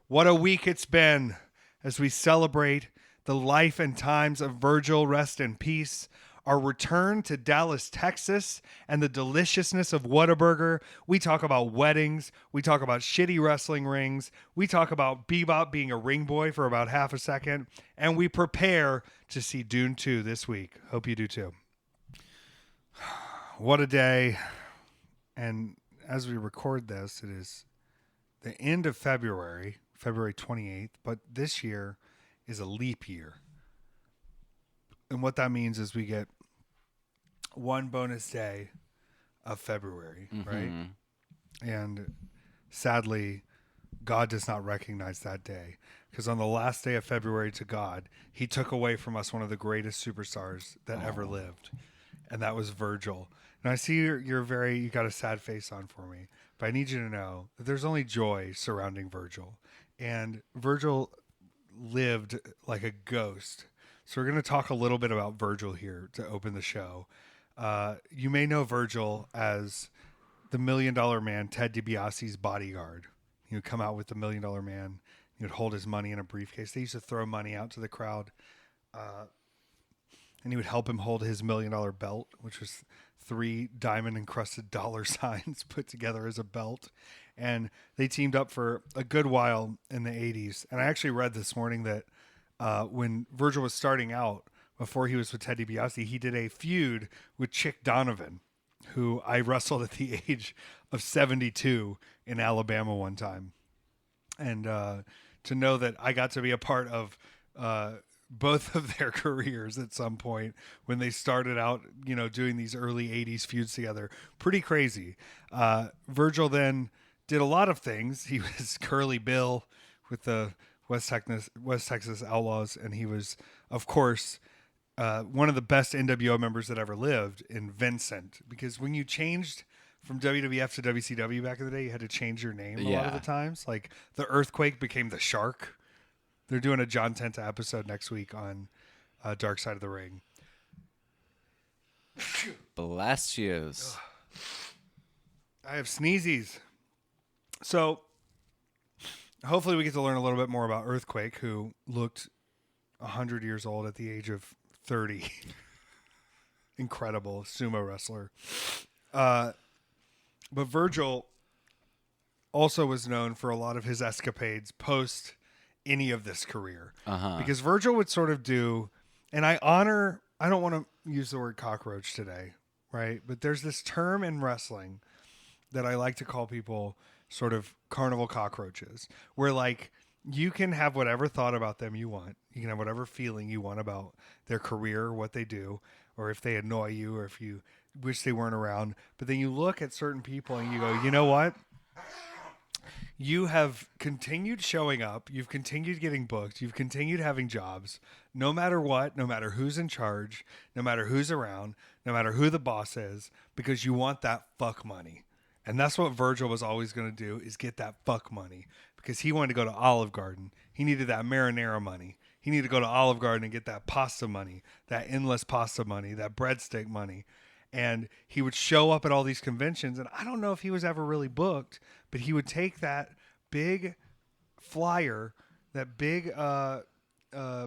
What a week it's been as we celebrate the life and times of Virgil, rest in peace, our return to Dallas, Texas, and the deliciousness of Whataburger. We talk about weddings. We talk about shitty wrestling rings. We talk about Bebop being a ring boy for about half a second. And we prepare to see Dune 2 this week. Hope you do too. What a day. And as we record this, it is the end of February 28th, but this year is a leap year. And what that means is we get one bonus day of February, right? And sadly, God does not recognize that day because on the last day of February to God, he took away from us one of the greatest superstars that ever lived. And that was Virgil. And I see you got a sad face on for me, but I need you to know that there's only joy surrounding Virgil. And Virgil lived like a ghost. So we're going to talk a little bit about Virgil here to open the show. You may know Virgil as the $1 Million Man, Ted DiBiase's bodyguard. He would come out with the $1 Million Man. He would hold his money in a briefcase. They used to throw money out to the crowd. And he would help him hold his $1 Million belt, which was 3 diamond-encrusted dollar signs put together as a belt. And they teamed up for a good while in the 80s. And I actually read this morning that when Virgil was starting out, before he was with Ted DiBiase, he did a feud with Chick Donovan, who I wrestled at the age of 72 in Alabama one time. And to know that I got to be a part of both of their careers at some point when they started out, doing these early 80s feuds together. Pretty crazy. Virgil then did a lot of things. He was Curly Bill with the West Texas Outlaws, and he was, of course, one of the best NWO members that ever lived in Vincent. Because when you changed from WWF to WCW back in the day, you had to change your name a lot of the times. Like the Earthquake became the Shark. They're doing a John Tenta episode next week on Dark Side of the Ring. Bless yous. I have sneezies. So hopefully we get to learn a little bit more about Earthquake, who looked 100 years old at the age of 30. Incredible sumo wrestler. But Virgil also was known for a lot of his escapades post any of this career. Because Virgil would sort of do, and I don't want to use the word cockroach today, right? But there's this term in wrestling that I like to call people sort of carnival cockroaches, where like you can have whatever thought about them you want. You can have whatever feeling you want about their career, what they do, or if they annoy you, or if you wish they weren't around. But then you look at certain people and you go, you know what? You have continued showing up. You've continued getting booked. You've continued having jobs, no matter what, no matter who's in charge, no matter who's around, no matter who the boss is, because you want that fuck money. And that's what Virgil was always going to do, is get that fuck money, because he wanted to go to Olive Garden. He needed that marinara money. He needed to go to Olive Garden and get that pasta money, that endless pasta money, that breadstick money. And he would show up at all these conventions, and I don't know if he was ever really booked, but he would take that big flyer, that big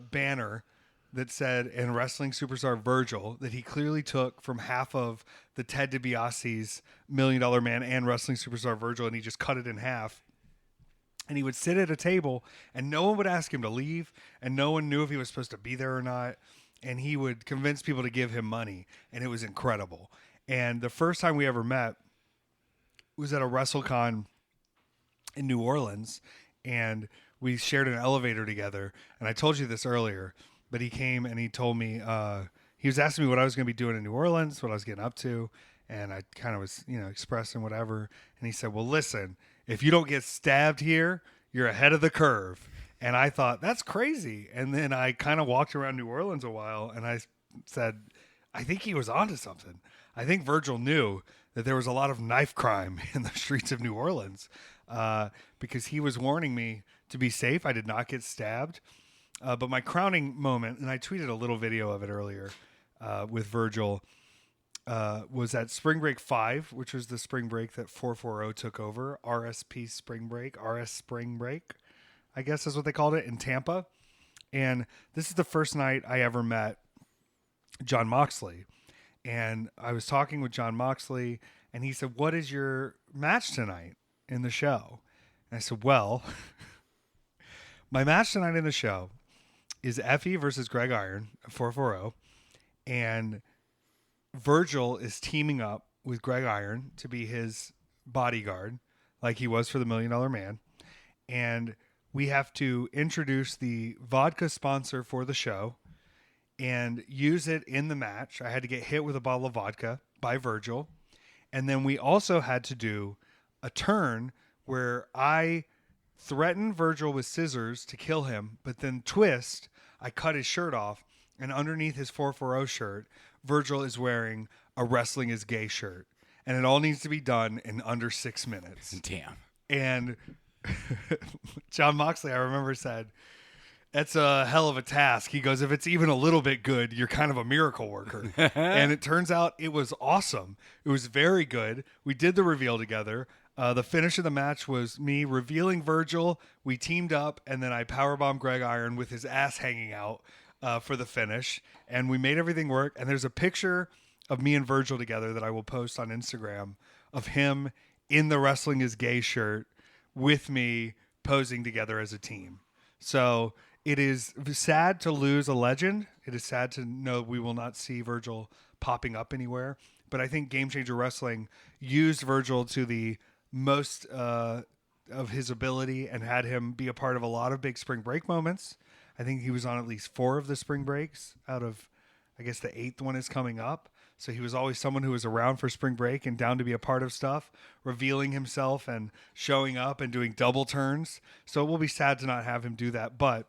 banner that said, "And wrestling superstar Virgil," that he clearly took from half of the Ted DiBiase's $1 Million Man and wrestling superstar Virgil, and he just cut it in half. And he would sit at a table, and no one would ask him to leave, and no one knew if he was supposed to be there or not. And he would convince people to give him money, and it was incredible. And the first time we ever met was at a WrestleCon in New Orleans, and we shared an elevator together. And I told you this earlier, but he came and he told me, he was asking me what I was going to be doing in New Orleans, what I was getting up to. And I kind of was, expressing whatever. And he said, well, listen, if you don't get stabbed here, you're ahead of the curve. And I thought, that's crazy. And then I kind of walked around New Orleans a while, and I said, I think he was onto something. I think Virgil knew that there was a lot of knife crime in the streets of New Orleans, because he was warning me to be safe. I did not get stabbed. But my crowning moment, and I tweeted a little video of it earlier with Virgil, was at Spring Break 5, which was the spring break that 440 took over. RSP Spring Break, RS Spring Break, I guess is what they called it, in Tampa. And this is the first night I ever met John Moxley. And I was talking with John Moxley, and he said, "What is your match tonight in the show?" And I said, "Well, my match tonight in the show is Effy versus Greg Iron, 440, and Virgil is teaming up with Greg Iron to be his bodyguard, like he was for the $1 Million Man. And we have to introduce the vodka sponsor for the show and use it in the match. I had to get hit with a bottle of vodka by Virgil. And then we also had to do a turn where I threatened Virgil with scissors to kill him, but then twist, I cut his shirt off, and underneath his 440 shirt, Virgil is wearing a Wrestling is Gay shirt. And it all needs to be done in under 6 minutes. Damn. And John Moxley, I remember, said, "That's a hell of a task." He goes, "If it's even a little bit good, you're kind of a miracle worker." And it turns out it was awesome. It was very good. We did the reveal together. The finish of the match was me revealing Virgil. We teamed up, and then I powerbombed Greg Iron with his ass hanging out for the finish. And we made everything work. And there's a picture of me and Virgil together that I will post on Instagram of him in the Wrestling is Gay shirt with me posing together as a team. So it is sad to lose a legend. It is sad to know we will not see Virgil popping up anywhere. But I think Game Changer Wrestling used Virgil to the most of his ability and had him be a part of a lot of big spring break moments. I think he was on at least 4 of the spring breaks out of, I guess the 8th one is coming up. So he was always someone who was around for spring break and down to be a part of stuff, revealing himself and showing up and doing double turns. So it will be sad to not have him do that. But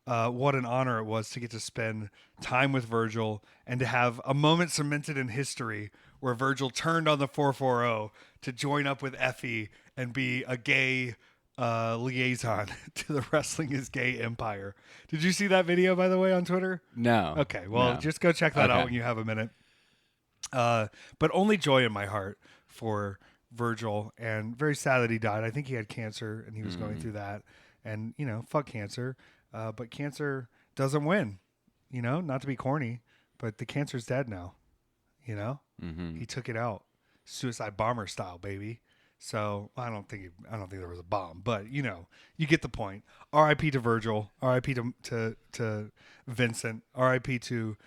what an honor it was to get to spend time with Virgil and to have a moment cemented in history where Virgil turned on the 440 to join up with Effy and be a gay liaison to the Wrestling is Gay empire. Did you see that video, by the way, on Twitter? No. Okay, well, just go check that out when you have a minute. But only joy in my heart for Virgil, and very sad that he died. I think he had cancer and he was going through that, and fuck cancer. But cancer doesn't win, not to be corny, but the cancer's dead now, he took it out suicide bomber style, baby. So I don't think there was a bomb, but you get the point. R.I.P. to Virgil, R.I.P. to Vincent, R.I.P. to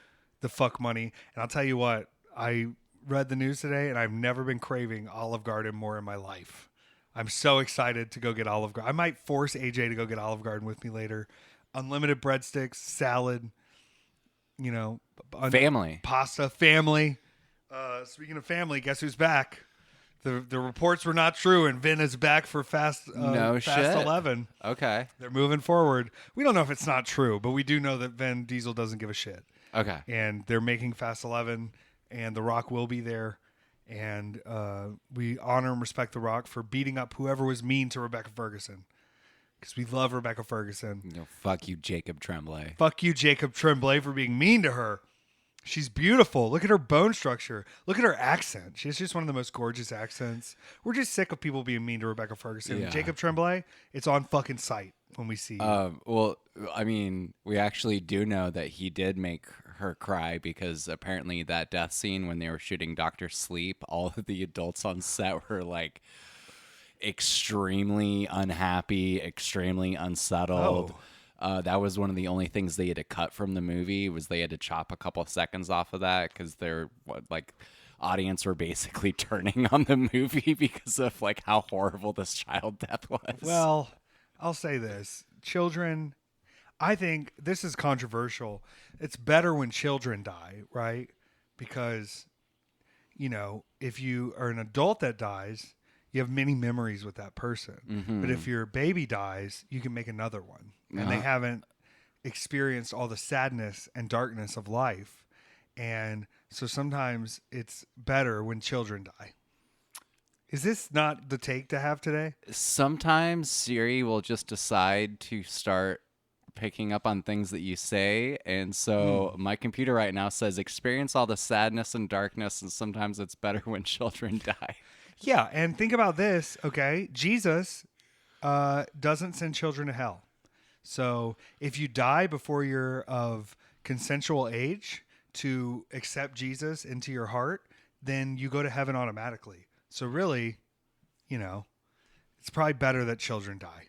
the fuck money. And I'll tell you what, I read the news today, and I've never been craving Olive Garden more in my life. I'm so excited to go get Olive Garden. I might force AJ to go get Olive Garden with me later. Unlimited breadsticks, salad, family, pasta, family. Speaking of family, guess who's back? The reports were not true, and Vin is back for Fast 11. Okay. They're moving forward. We don't know if it's not true, but we do know that Vin Diesel doesn't give a shit. Okay. And they're making Fast 11, and The Rock will be there. And we honor and respect The Rock for beating up whoever was mean to Rebecca Ferguson. Because we love Rebecca Ferguson. Fuck you, Jacob Tremblay. Fuck you, Jacob Tremblay, for being mean to her. She's beautiful. Look at her bone structure. Look at her accent. She's just one of the most gorgeous accents. We're just sick of people being mean to Rebecca Ferguson. Yeah. Jacob Tremblay, it's on fucking sight when we see you. Well, I mean, we actually do know that he did make her cry because apparently that death scene when they were shooting Dr. Sleep, all of the adults on set were like extremely unhappy, extremely unsettled. Oh. That was one of the only things they had to cut from the movie was they had to chop a couple of seconds off of that because their audience were basically turning on the movie because of like how horrible this child death was. Well, I'll say this. Children, I think this is controversial. It's better when children die, right? Because, if you are an adult that dies, you have many memories with that person. Mm-hmm. But if your baby dies, you can make another one. And they haven't experienced all the sadness and darkness of life. And so sometimes it's better when children die. Is this not the take to have today? Sometimes Siri will just decide to start picking up on things that you say. And so my computer right now says experience all the sadness and darkness. And sometimes it's better when children die. Yeah, and think about this, okay? Jesus doesn't send children to hell. So if you die before you're of consensual age to accept Jesus into your heart, then you go to heaven automatically. So really, it's probably better that children die.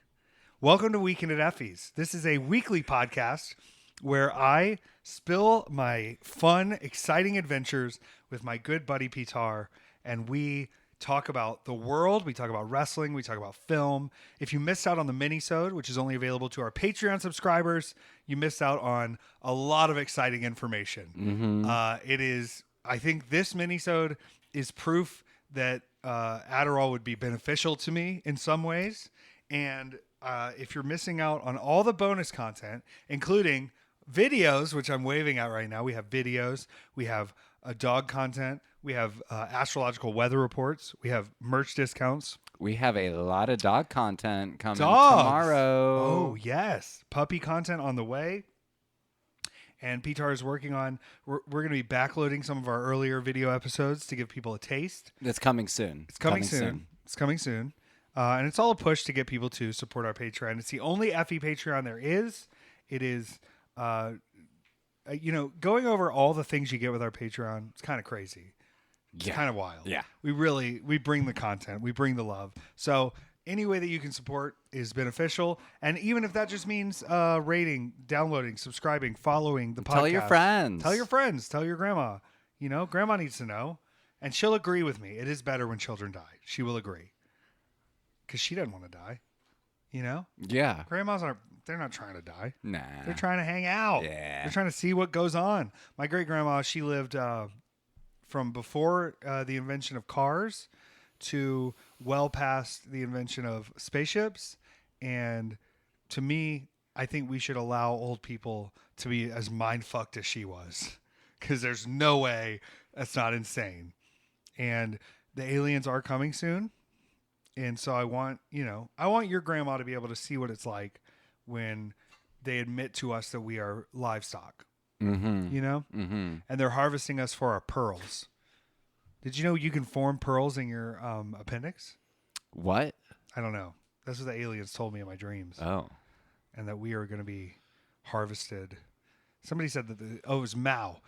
Welcome to Weekend at Effys. This is a weekly podcast where I spill my fun, exciting adventures with my good buddy Petár, and we talk about the world, we talk about wrestling, we talk about film. If you missed out on the mini-sode, which is only available to our Patreon subscribers, you missed out on a lot of exciting information. I think this mini-sode is proof that Adderall would be beneficial to me in some ways. And if you're missing out on all the bonus content, including videos, which I'm waving at right now, we have videos, we have dog content, we have astrological weather reports, we have merch discounts. We have a lot of dog content coming tomorrow. Oh, yes. Puppy content on the way. And Petár is working on, we're going to be backloading some of our earlier video episodes to give people a taste. It's coming soon. It's coming soon. And it's all a push to get people to support our Patreon. It's the only Effy Patreon there is. It is, going over all the things you get with our Patreon, it's kind of crazy. It's kind of wild. Yeah. We bring the content. We bring the love. So any way that you can support is beneficial. And even if that just means rating, downloading, subscribing, following the podcast. Tell your friends. Tell your friends. Tell your grandma. Grandma needs to know. And she'll agree with me. It is better when children die. She will agree. Because she doesn't want to die. Yeah. Grandmas they're not trying to die. Nah. They're trying to hang out. Yeah. They're trying to see what goes on. My great-grandma, she lived from before the invention of cars to well past the invention of spaceships. And to me, I think we should allow old people to be as mind-fucked as she was. Because there's no way that's not insane. And the aliens are coming soon. And so I want your grandma to be able to see what it's like when they admit to us that we are livestock, and they're harvesting us for our pearls. Did you know you can form pearls in your appendix? What? I don't know. That's what the aliens told me in my dreams. Oh. And that we are going to be harvested. Somebody said that it was Mao.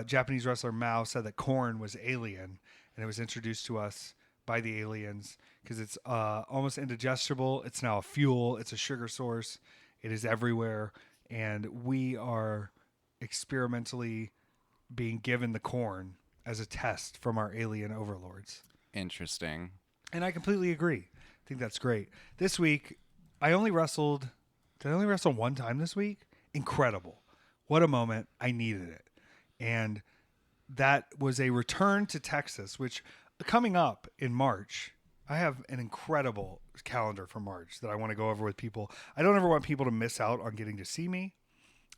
Japanese wrestler Mao said that corn was alien, and it was introduced to us by the aliens because it's almost indigestible. It's now a fuel. It's a sugar source. It is everywhere. And we are experimentally being given the corn as a test from our alien overlords. Interesting. And I completely agree. I think that's great. This week, did I only wrestle one time this week? Incredible. What a moment. I needed it. And that was a return to Texas, which coming up in March, I have an incredible calendar for March that I want to go over with people. I don't ever want people to miss out on getting to see me.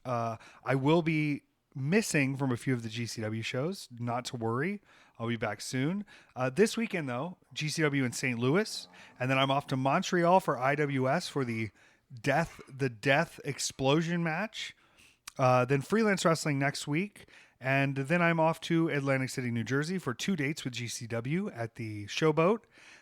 I will be missing from a few of the GCW shows. Not to worry. I'll be back soon. This weekend, though, GCW in St. Louis. And then I'm off to Montreal for IWS for the Death Explosion match. Then freelance wrestling next week. And then I'm off to Atlantic City, New Jersey for 2 dates with GCW at the Showboat.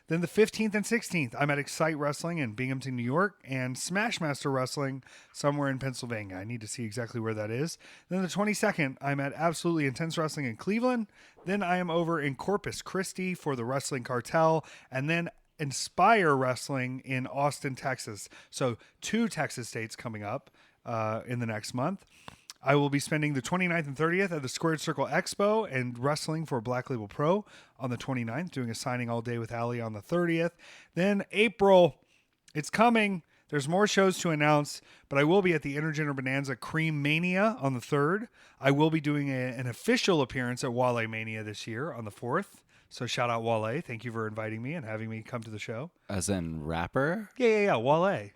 Then the 15th and 16th, I'm at Excite Wrestling in Binghamton, New York, and Smashmaster Wrestling somewhere in Pennsylvania. I need to see exactly where that is. Then the 22nd, I'm at Absolutely Intense Wrestling in Cleveland. Then I am over in Corpus Christi for the Wrestling Cartel, and then Inspire Wrestling in Austin, Texas. So 2 Texas dates coming up in the next month. I will be spending the 29th and 30th at the Squared Circle Expo and wrestling for Black Label Pro on the 29th, doing a signing all day with Ali on the 30th. Then April, it's coming. There's more shows to announce, but I will be at the Intergender Bonanza Cream Mania on the 3rd. I will be doing an official appearance at Wale Mania this year on the 4th. So shout out Wale. Thank you for inviting me and having me come to the show. As in rapper? Yeah. Wale.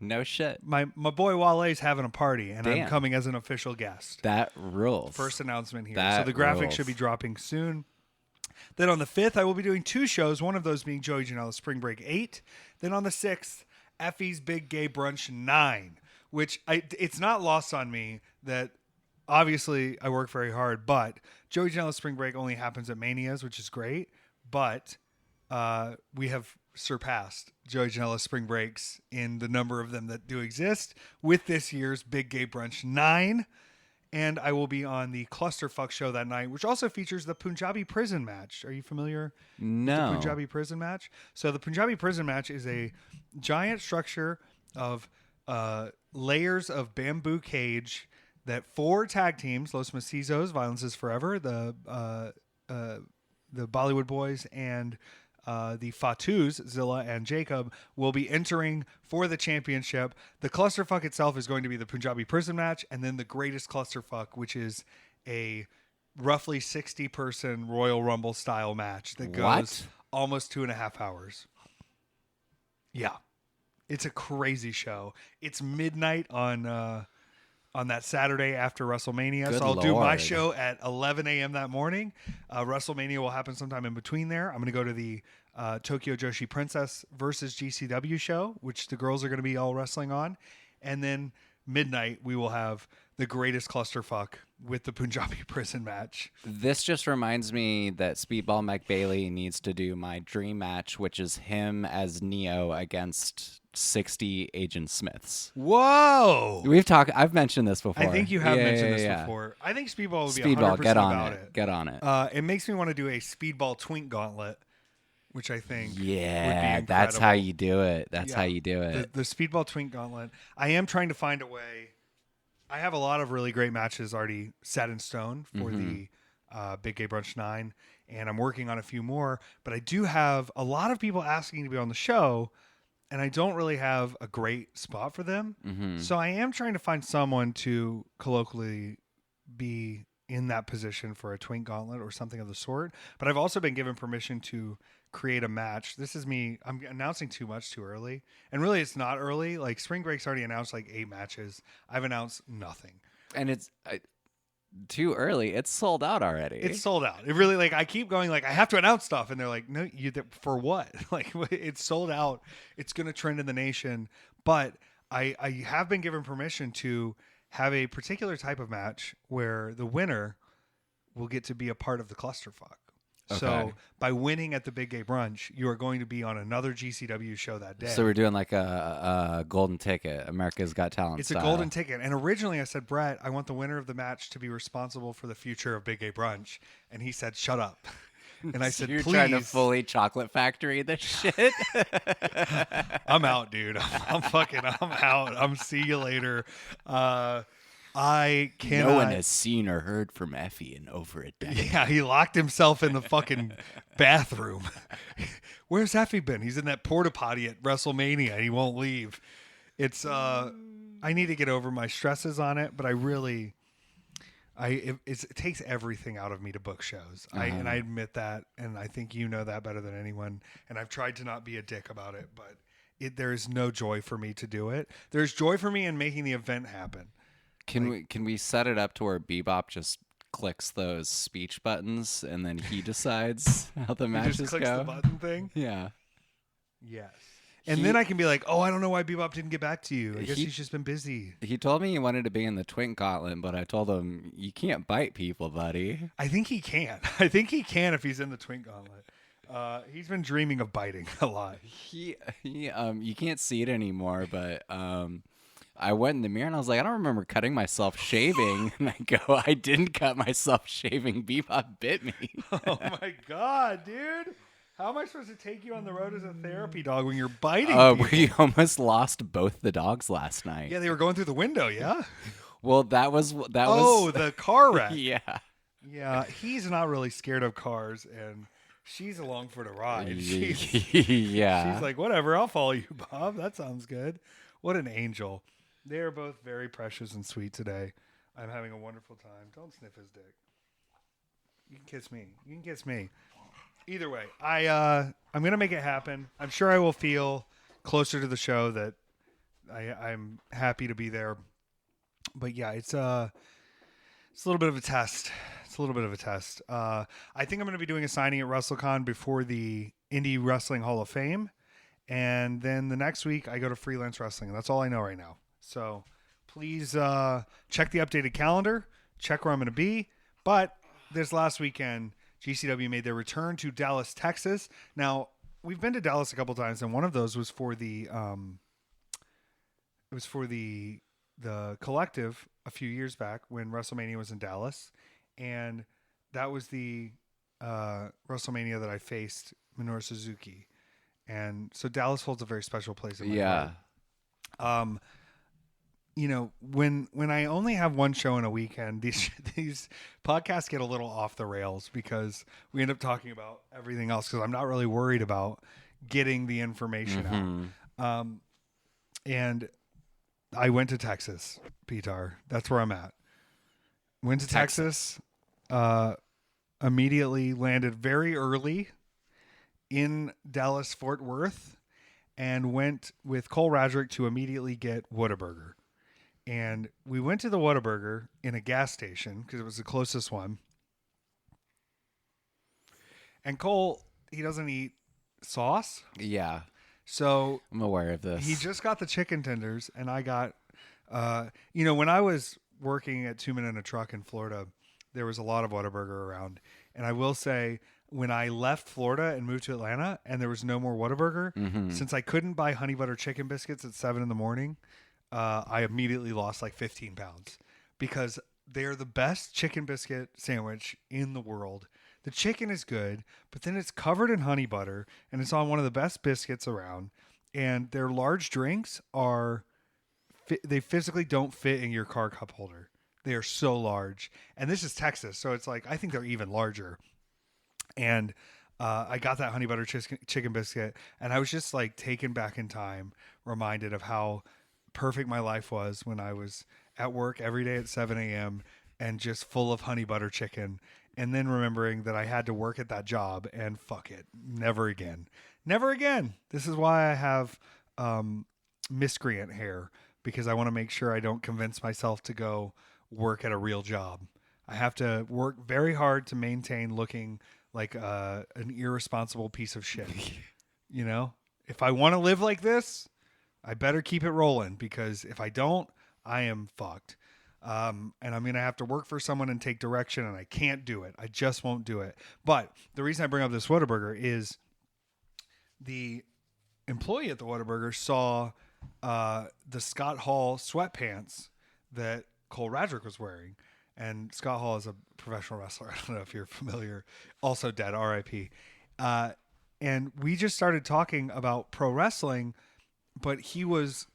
No shit. My boy Wale's having a party, and Damn. I'm coming as an official guest. That rules. First announcement here. That so the graphic rules. should be dropping soon. Then on the 5th, I will be doing 2 shows, one of those being Joey Janela's Spring Break 8. Then on the 6th, Effy's Big Gay Brunch 9, which it's not lost on me that obviously I work very hard, but Joey Janela's Spring Break only happens at Manias, which is great. But we have surpassed Joey Janela's spring breaks in the number of them that do exist with this year's Big Gay Brunch 9. And I will be on the Clusterfuck show that night, which also features the Punjabi prison match. Are you familiar with the Punjabi prison match? So the Punjabi prison match is a giant structure of layers of bamboo cage that 4 tag teams, Los Macizos, Violence is Forever, the Bollywood Boys, and the Fatus, Zilla and Jacob, will be entering for the championship. The clusterfuck itself is going to be the Punjabi prison match, and then the greatest clusterfuck, which is a roughly 60-person Royal Rumble style match that goes almost 2.5 hours. Yeah, it's a crazy show. It's midnight on that Saturday after WrestleMania. Good so I'll Lord. do my show at 11 a.m. that morning. WrestleMania will happen sometime in between there. I'm going to go to the Tokyo Joshi Princess versus GCW show, which the girls are going to be all wrestling on. And then midnight, we will have the greatest clusterfuck with the Punjabi prison match. This just reminds me that Speedball McBailey needs to do my dream match, which is him as Neo against 60 Agent Smiths. Whoa! I've mentioned this before. I think you have mentioned this before. I think Speedball would be 100% get on about it. it. Get on it. It makes me want to do a Speedball Twink Gauntlet, which I think would be that's how you do it. That's how you do The it. Speedball Twink Gauntlet. I am trying to find a way. I have a lot of really great matches already set in stone for the Big Gay Brunch 9, and I'm working on a few more. But I do have a lot of people asking to be on the show, and I don't really have a great spot for them. So I am trying to find someone to colloquially be in that position for a Twink Gauntlet or something of the sort. But I've also been given permission to create a match. This is me. I'm announcing too much too early. And really, it's not early. Like, Spring Break's already announced like 8 matches. I've announced nothing. And it's too early. It's sold out already. It's sold out. It really, like, I keep going, like, I have to announce stuff. And they're like, no, for what? Like, it's sold out. It's going to trend in the nation. But I have been given permission to have a particular type of match where the winner will get to be a part of the clusterfuck. Okay. So by winning at the Big Gay Brunch, you are going to be on another GCW show that day. So we're doing like a golden ticket, America's Got Talent It's style. a golden ticket. And originally I said, Brett, I want the winner of the match to be responsible for the future of Big Gay Brunch. And he said, shut up. And I said, You're please. trying to fully chocolate factory this shit? I'm out, dude. I'm out. I'm see you later. I cannot. No one has seen or heard from Effy in over a decade. Yeah, he locked himself in the fucking bathroom. Where's Effy been? He's in that porta potty at WrestleMania and he won't leave. It's I need to get over my stresses on it, but I really it takes everything out of me to book shows. And I admit that, and I think you know that better than anyone. And I've tried to not be a dick about it, but there is no joy for me to do it. There's joy for me in making the event happen. Can we set it up to where Bebop just clicks those speech buttons and then he decides how the matches just clicks go? the button thing. Yeah. Yes. And then I can be like, oh, I don't know why Bebop didn't get back to you. I guess he's just been busy. He told me he wanted to be in the Twink Gauntlet, but I told him, you can't bite people, buddy. I think he can. I think he can if he's in the Twink Gauntlet. He's been dreaming of biting a lot. You can't see it anymore, but I went in the mirror and I was like, I don't remember cutting myself shaving. And I go, I didn't cut myself shaving. Bebop bit me. Oh my God, dude. How am I supposed to take you on the road as a therapy dog when you're biting people? We almost lost both the dogs last night. Yeah, they were going through the window, yeah? Well, that was the car wreck. Yeah. Yeah, he's not really scared of cars, and she's along for the ride. Yeah. She's like, whatever, I'll follow you, Bob. That sounds good. What an angel. They are both very precious and sweet today. I'm having a wonderful time. Don't sniff his dick. You can kiss me. You can kiss me. Either way, I'm gonna make it happen. I'm sure I will feel closer to the show that I'm happy to be there. But yeah, it's a little bit of a test. I think I'm gonna be doing a signing at WrestleCon before the Indie Wrestling Hall of Fame, and then the next week I go to Freelance Wrestling, and that's all I know right now. So please check the updated calendar, check where I'm going to be. But this last weekend, GCW made their return to Dallas, Texas. Now, we've been to Dallas a couple times, and one of those was for the the collective a few years back when WrestleMania was in Dallas, and that was the WrestleMania that I faced Minoru Suzuki, and so Dallas holds a very special place in my heart. You know, when I only have one show in a weekend, these podcasts get a little off the rails because we end up talking about everything else because I'm not really worried about getting the information out. And I went to Texas, Petár. That's where I'm at. Went to Texas, immediately landed very early in Dallas Fort Worth, and went with Cole Radrick to immediately get Whataburger. And we went to the Whataburger in a gas station because it was the closest one. And Cole, he doesn't eat sauce. Yeah. So I'm aware of this. He just got the chicken tenders, and I got, when I was working at 2 Men in a Truck in Florida, there was a lot of Whataburger around. And I will say, when I left Florida and moved to Atlanta and there was no more Whataburger, since I couldn't buy honey butter chicken biscuits at 7 a.m, I immediately lost like 15 pounds because they're the best chicken biscuit sandwich in the world. The chicken is good, but then it's covered in honey butter and it's on one of the best biscuits around. And their large drinks they physically don't fit in your car cup holder. They are so large. And this is Texas, so it's like, I think they're even larger. And I got that honey butter chicken biscuit, and I was just like taken back in time, reminded of how perfect my life was when I was at work every day at 7 a.m. and just full of honey butter chicken. And then remembering that I had to work at that job and fuck it. Never again. Never again. This is why I have miscreant hair, because I want to make sure I don't convince myself to go work at a real job. I have to work very hard to maintain looking like an irresponsible piece of shit. You know, if I want to live like this, I better keep it rolling, because if I don't, I am fucked. And I'm going to have to work for someone and take direction, and I can't do it. I just won't do it. But the reason I bring up this Whataburger is the employee at the Whataburger saw the Scott Hall sweatpants that Cole Radrick was wearing. And Scott Hall is a professional wrestler. I don't know if you're familiar. Also dead, R.I.P. And we just started talking about pro wrestling, but he was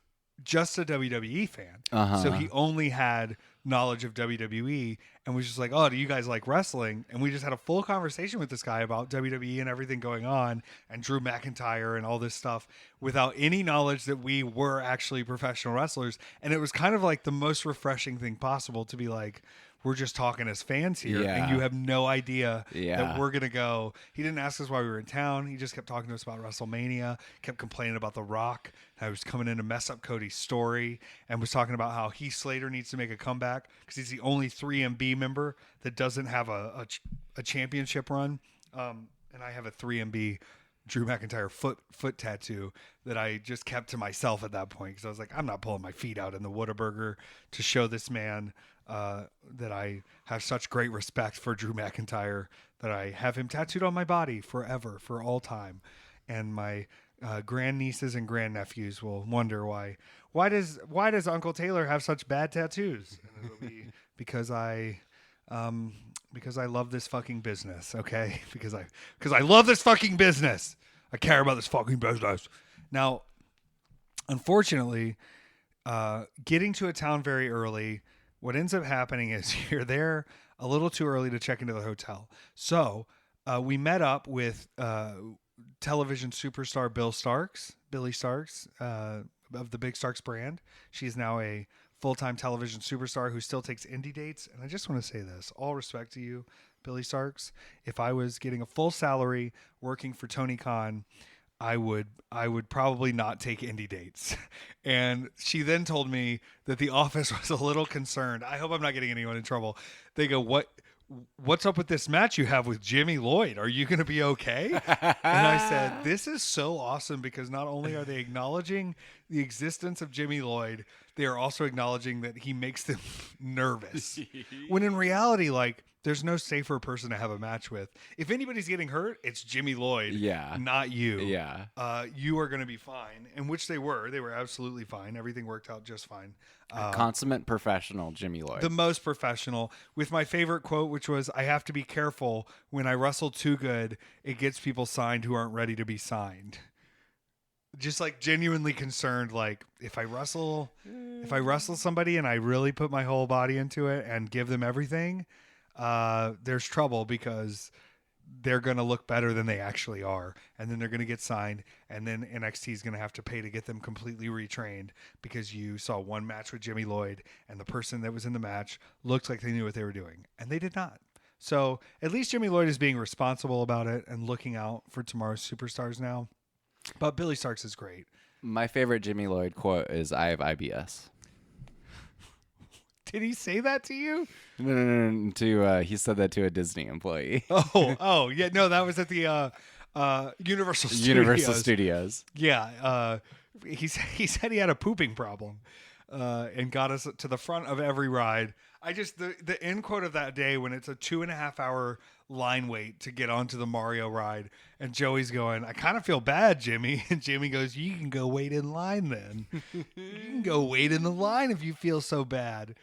just a WWE fan. So he only had knowledge of WWE and was just like, oh, do you guys like wrestling? And we just had a full conversation with this guy about WWE and everything going on and Drew McIntyre and all this stuff without any knowledge that we were actually professional wrestlers. And it was kind of like the most refreshing thing possible to be like, we're just talking as fans here, and you have no idea that we're going to go. He didn't ask us why we were in town. He just kept talking to us about WrestleMania, kept complaining about The Rock. I was coming in to mess up Cody's story, and was talking about how Heath Slater needs to make a comeback because he's the only 3MB member that doesn't have a championship run. And I have a 3MB Drew McIntyre foot tattoo that I just kept to myself at that point, because I was like, I'm not pulling my feet out in the Whataburger to show this man that I have such great respect for Drew McIntyre that I have him tattooed on my body forever, for all time. And my grandnieces and grandnephews will wonder why does Uncle Taylor have such bad tattoos? And it'll be because I love this fucking business, okay? Because I love this fucking business. I care about this fucking business. Now, unfortunately, getting to a town very early, what ends up happening is you're there a little too early to check into the hotel. So we met up with television superstar Billy Starks of the Big Starks brand. She's now a full-time television superstar who still takes indie dates. And I just want to say this, all respect to you, Billy Starks. If I was getting a full salary working for Tony Khan, I would probably not take indie dates. And she then told me that the office was a little concerned. I hope I'm not getting anyone in trouble. They go, what's up with this match you have with Jimmy Lloyd? Are you going to be okay? And I said, this is so awesome, because not only are they acknowledging the existence of Jimmy Lloyd, they are also acknowledging that he makes them nervous. When in reality, like, There's no safer person to have a match with. If anybody's getting hurt, it's Jimmy Lloyd, not you. Yeah. You are going to be fine, and which they were. They were absolutely fine. Everything worked out just fine. Consummate professional, Jimmy Lloyd. The most professional, with my favorite quote, which was, I have to be careful. When I wrestle too good, it gets people signed who aren't ready to be signed. Just like genuinely concerned, like if I wrestle somebody and I really put my whole body into it and give them everything, there's trouble because they're going to look better than they actually are. And then they're going to get signed. And then NXT is going to have to pay to get them completely retrained because you saw one match with Jimmy Lloyd and the person that was in the match looked like they knew what they were doing. And they did not. So at least Jimmy Lloyd is being responsible about it and looking out for tomorrow's superstars now. But Billy Starks is great. My favorite Jimmy Lloyd quote is, "I have IBS." Did he say that to you? No. He said that to a Disney employee. Oh, yeah. No, that was at the Universal Studios. Universal Studios. Yeah. He said he had a pooping problem and got us to the front of every ride. The end quote of that day when it's a 2.5 hour line wait to get onto the Mario ride, and Joey's going, I kind of feel bad, Jimmy. And Jimmy goes, you can go wait in line then. You can go wait in the line if you feel so bad.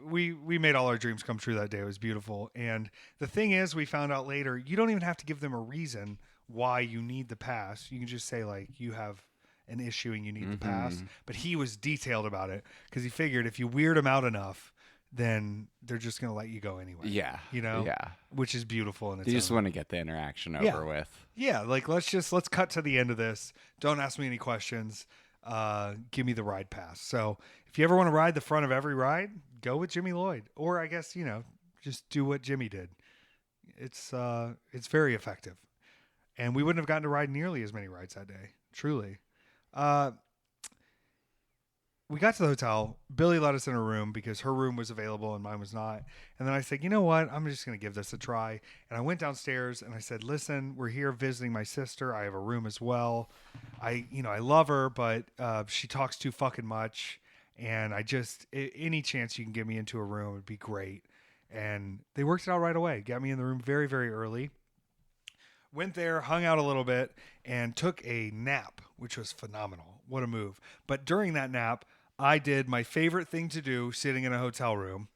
We made all our dreams come true that day. It was beautiful. And the thing is, we found out later, you don't even have to give them a reason why you need the pass. You can just say, like, you have an issue and you need the pass. But he was detailed about it because he figured if you weird them out enough, then they're just going to let you go anyway. Yeah. You know? Yeah. Which is beautiful. And you just want to get the interaction over with. Yeah. Like, let's cut to the end of this. Don't ask me any questions. Give me the ride pass. So if you ever want to ride the front of every ride, go with Jimmy Lloyd. Or I guess, just do what Jimmy did. It's very effective. And we wouldn't have gotten to ride nearly as many rides that day. Truly. We got to the hotel. Billy let us in her room because her room was available and mine was not. And then I said, you know what? I'm just going to give this a try. And I went downstairs and I said, listen, we're here visiting my sister. I have a room as well. I love her, but she talks too fucking much. And any chance you can get me into a room would be great. And they worked it out right away. Got me in the room very, very early. Went there, hung out a little bit, and took a nap, which was phenomenal. What a move. But during that nap, I did my favorite thing to do sitting in a hotel room,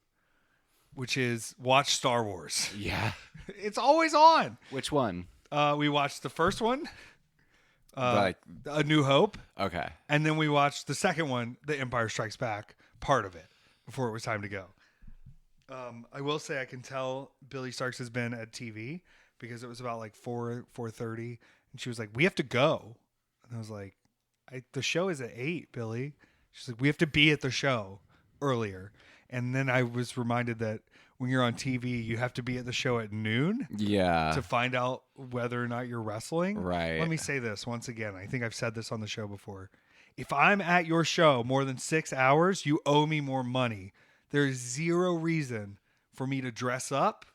which is watch Star Wars. Yeah. It's always on. Which one? We watched the first one, A New Hope. Okay. And then we watched the second one, The Empire Strikes Back, part of it, before it was time to go. I will say I can tell Billy Starks has been at TV because it was about like 4:30, and she was like, we have to go. And I was like, the show is at 8, Billy. She's like, we have to be at the show earlier. And then I was reminded that when you're on TV, you have to be at the show at noon. Yeah. To find out whether or not you're wrestling. Right. Let me say this once again. I think I've said this on the show before. If I'm at your show more than 6 hours, you owe me more money. There's zero reason for me to dress up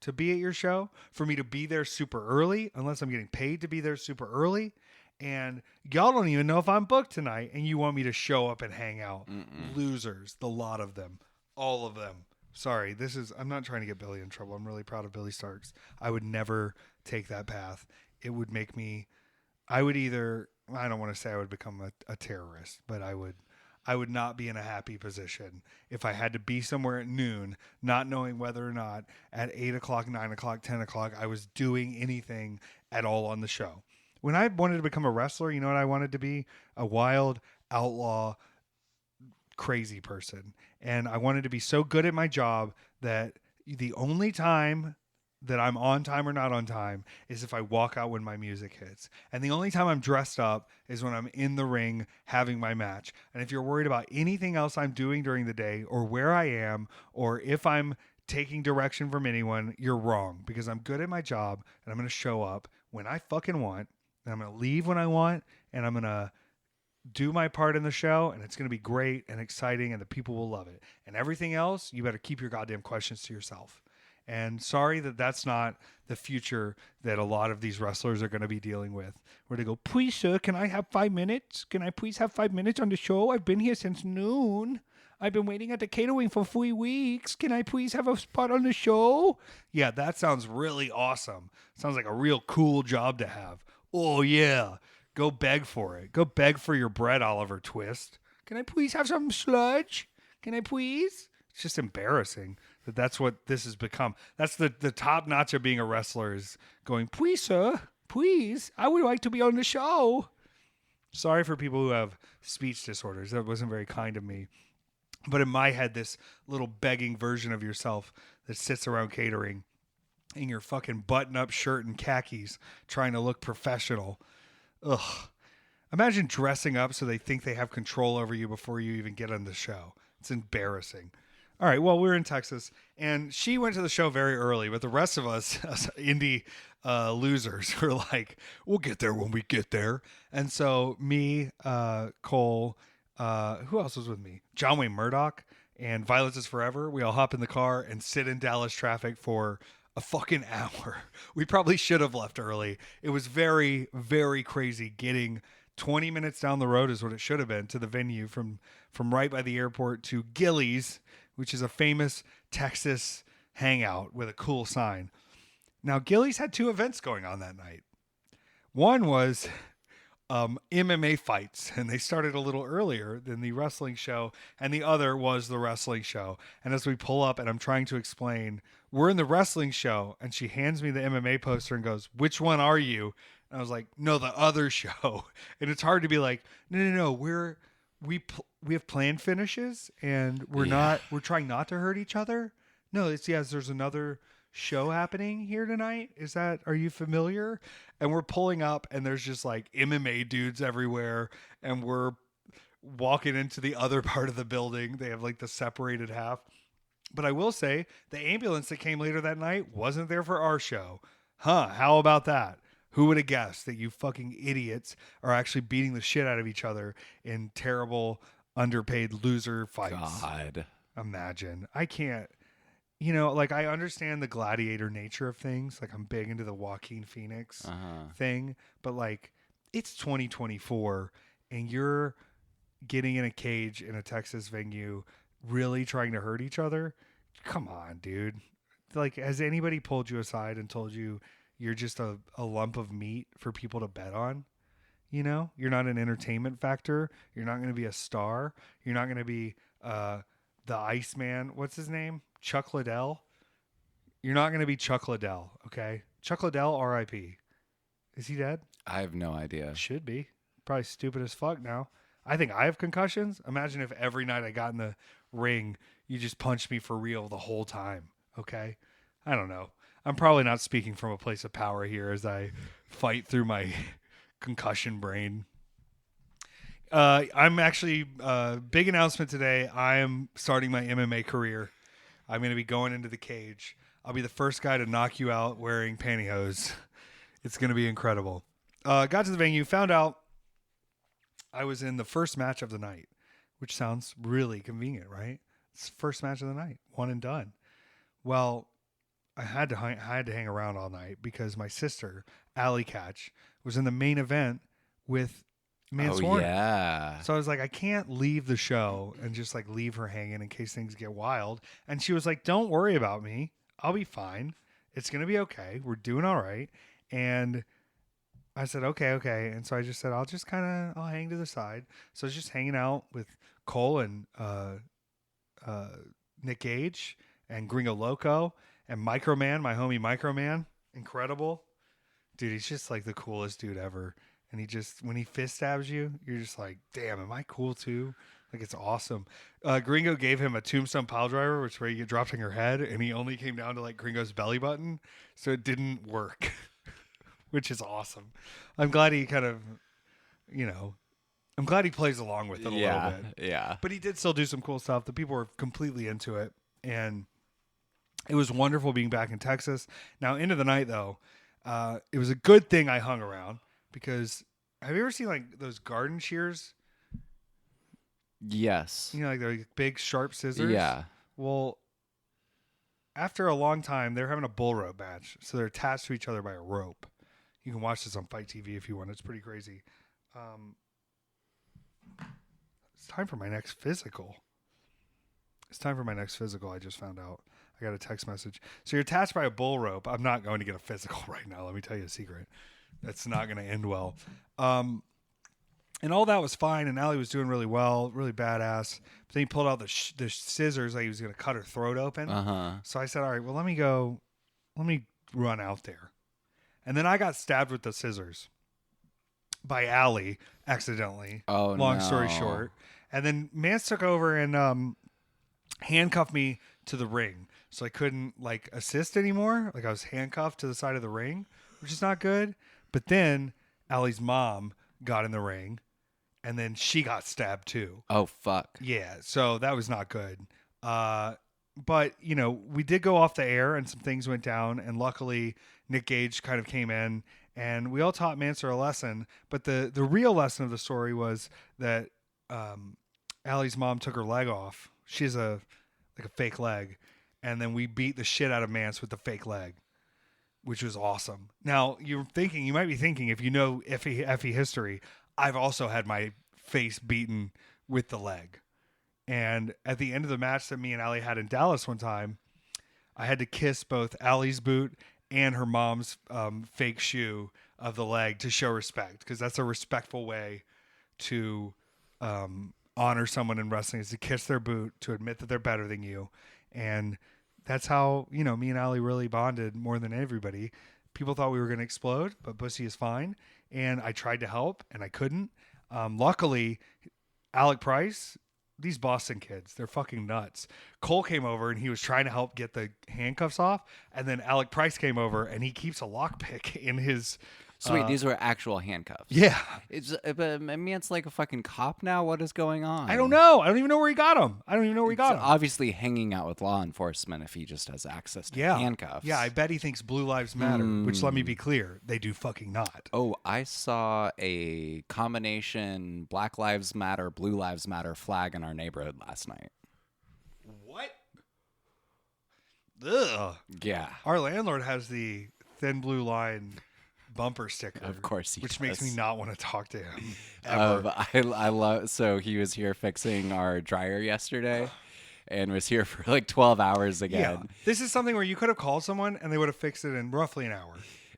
to be at your show, for me to be there super early, unless I'm getting paid to be there super early. And y'all don't even know if I'm booked tonight, and you want me to show up and hang out. Losers, the lot of them, all of them. Sorry, I'm not trying to get Billy in trouble. I'm really proud of Billy Starks. I would never take that path. It would make me, I don't want to say I would become a terrorist, but I would not be in a happy position if I had to be somewhere at noon, not knowing whether or not at 8 o'clock, 9 o'clock, 10 o'clock, I was doing anything at all on the show. When I wanted to become a wrestler, you know what I wanted to be? A wild, outlaw, crazy person. And I wanted to be so good at my job that the only time that I'm on time or not on time is if I walk out when my music hits. And the only time I'm dressed up is when I'm in the ring having my match. And if you're worried about anything else I'm doing during the day or where I am or if I'm taking direction from anyone, you're wrong, because I'm good at my job and I'm going to show up when I fucking want. And I'm going to leave when I want, and I'm going to do my part in the show, and it's going to be great and exciting, and the people will love it. And everything else, you better keep your goddamn questions to yourself. And sorry that that's not the future that a lot of these wrestlers are going to be dealing with, where they go, please, sir, can I have 5 minutes? Can I please have 5 minutes on the show? I've been here since noon. I've been waiting at the catering for 3 weeks. Can I please have a spot on the show? Yeah, that sounds really awesome. Sounds like a real cool job to have. Oh, yeah. Go beg for it. Go beg for your bread, Oliver Twist. Can I please have some sludge? Can I please? It's just embarrassing that that's what this has become. That's the top notch of being a wrestler is going, please, sir, please, I would like to be on the show. Sorry for people who have speech disorders. That wasn't very kind of me. But in my head, this little begging version of yourself that sits around catering in your fucking button-up shirt and khakis trying to look professional. Ugh. Imagine dressing up so they think they have control over you before you even get on the show. It's embarrassing. All right, well, we're in Texas, and she went to the show very early, but the rest of us indie losers were like, we'll get there when we get there. And so me, Cole, who else was with me? John Wayne Murdoch and Violence is Forever. We all hop in the car and sit in Dallas traffic for a fucking hour. We probably should have left early. It was very, very crazy getting 20 minutes down the road is what it should have been to the venue from right by the airport to Gillies, which is a famous Texas hangout with a cool sign. Now, Gillies had 2 events going on that night. One was MMA fights, and they started a little earlier than the wrestling show, and the other was the wrestling show. And as we pull up and I'm trying to explain, we're in the wrestling show, and she hands me the MMA poster and goes, which one are you? And I was like, no, the other show. And it's hard to be like, no, we have planned finishes, and we're trying not to hurt each other. No, there's another show happening here tonight. Are you familiar? And we're pulling up, and there's just like MMA dudes everywhere, and we're walking into the other part of the building. They have like the separated half. But I will say the ambulance that came later that night wasn't there for our show. How about that? Who would have guessed that you fucking idiots are actually beating the shit out of each other in terrible, underpaid loser fights? God. Imagine. I can't. I understand the gladiator nature of things. Like, I'm big into the Joaquin Phoenix thing. But, it's 2024, and you're getting in a cage in a Texas venue really trying to hurt each other? Come on, dude. Has anybody pulled you aside and told you you're just a lump of meat for people to bet on? You're not an entertainment factor. You're not going to be a star. You're not going to be the Iceman. What's his name? Chuck Liddell. You're not going to be Chuck Liddell, okay? Chuck Liddell, R.I.P. Is he dead? I have no idea. Should be. Probably stupid as fuck now. I think I have concussions. Imagine if every night I got in the ring, you just punched me for real the whole time, okay? I don't know. I'm probably not speaking from a place of power here as I fight through my concussion brain. I'm actually, big announcement today. I am starting my MMA career. I'm going to be going into the cage. I'll be the first guy to knock you out wearing pantyhose. It's going to be incredible. Got to the venue, found out I was in the first match of the night, which sounds really convenient, right? It's the first match of the night, one and done. Well, I had to hang around all night because my sister, Allie Catch, was in the main event with Mance Warner. Yeah. So I was like, I can't leave the show and just leave her hanging in case things get wild. And she was like, don't worry about me. I'll be fine. It's going to be okay. We're doing all right. And I said, okay. And so I just said, I'll hang to the side. So I was just hanging out with Cole and Nick Gage and Gringo Loco and Microman, my homie Microman. Incredible. Dude, he's just the coolest dude ever. And when he fist stabs you, you're just like, damn, am I cool too? It's awesome. Gringo gave him a tombstone pile driver, which is where you get dropped on your head, and he only came down to Gringo's belly button, so it didn't work, which is awesome. I'm glad he I'm glad he plays along with it a little bit. Yeah. But he did still do some cool stuff. The people were completely into it, and it was wonderful being back in Texas. Now, into the night, though, it was a good thing I hung around. Because have you ever seen those garden shears? Yes. They're big sharp scissors. Yeah. Well, after a long time, they're having a bull rope match, so they're attached to each other by a rope. You can watch this on Fight TV if you want. It's pretty crazy. It's time for my next physical. It's time for my next physical. I just found out. I got a text message. So you're attached by a bull rope. I'm not going to get a physical right now. Let me tell you a secret. That's not going to end well. And all that was fine, and Allie was doing really well, really badass. But then he pulled out the scissors, like he was going to cut her throat open. So I said, all right, well, let me run out there. And then I got stabbed with the scissors by Allie accidentally. Oh, Long story short. And then Mance took over and handcuffed me to the ring. So I couldn't, like, assist anymore. Like, I was handcuffed to the side of the ring, which is not good. But then Allie's mom got in the ring. And then she got stabbed too. Oh, fuck. Yeah, so that was not good. But, you know, we did go off the air and some things went down. And luckily, Nick Gage kind of came in. And we all taught Manser a lesson. But the real lesson of the story was that Allie's mom took her leg off. She has a fake leg. And then we beat the shit out of Mance with the fake leg, which was awesome. Now, you might be thinking, if you know Effy history, I've also had my face beaten with the leg. And at the end of the match that me and Allie had in Dallas one time, I had to kiss both Allie's boot and her mom's fake shoe of the leg to show respect, because that's a respectful way to honor someone in wrestling, is to kiss their boot, to admit that they're better than you. And that's how, you know, me and Allie really bonded more than everybody. People thought we were going to explode, but Bussy is fine. And I tried to help, and I couldn't. Luckily, Alec Price, these Boston kids, they're fucking nuts. Cole came over, and he was trying to help get the handcuffs off. And then Alec Price came over, and he keeps a lockpick in his... Sweet, these were actual handcuffs. Yeah. But I mean, it's like a fucking cop now. What is going on? I don't know. I don't even know where he got them. Obviously hanging out with law enforcement if he just has access to handcuffs. Yeah, I bet he thinks Blue Lives Matter, which, let me be clear, they do fucking not. Oh, I saw a combination Black Lives Matter, Blue Lives Matter flag in our neighborhood last night. What? Ugh. Yeah. Our landlord has the thin blue line bumper sticker, of course, which makes me not want to talk to him ever. I love. So he was here fixing our dryer yesterday, and was here for like 12 hours again. Yeah, this is something where you could have called someone and they would have fixed it in roughly an hour.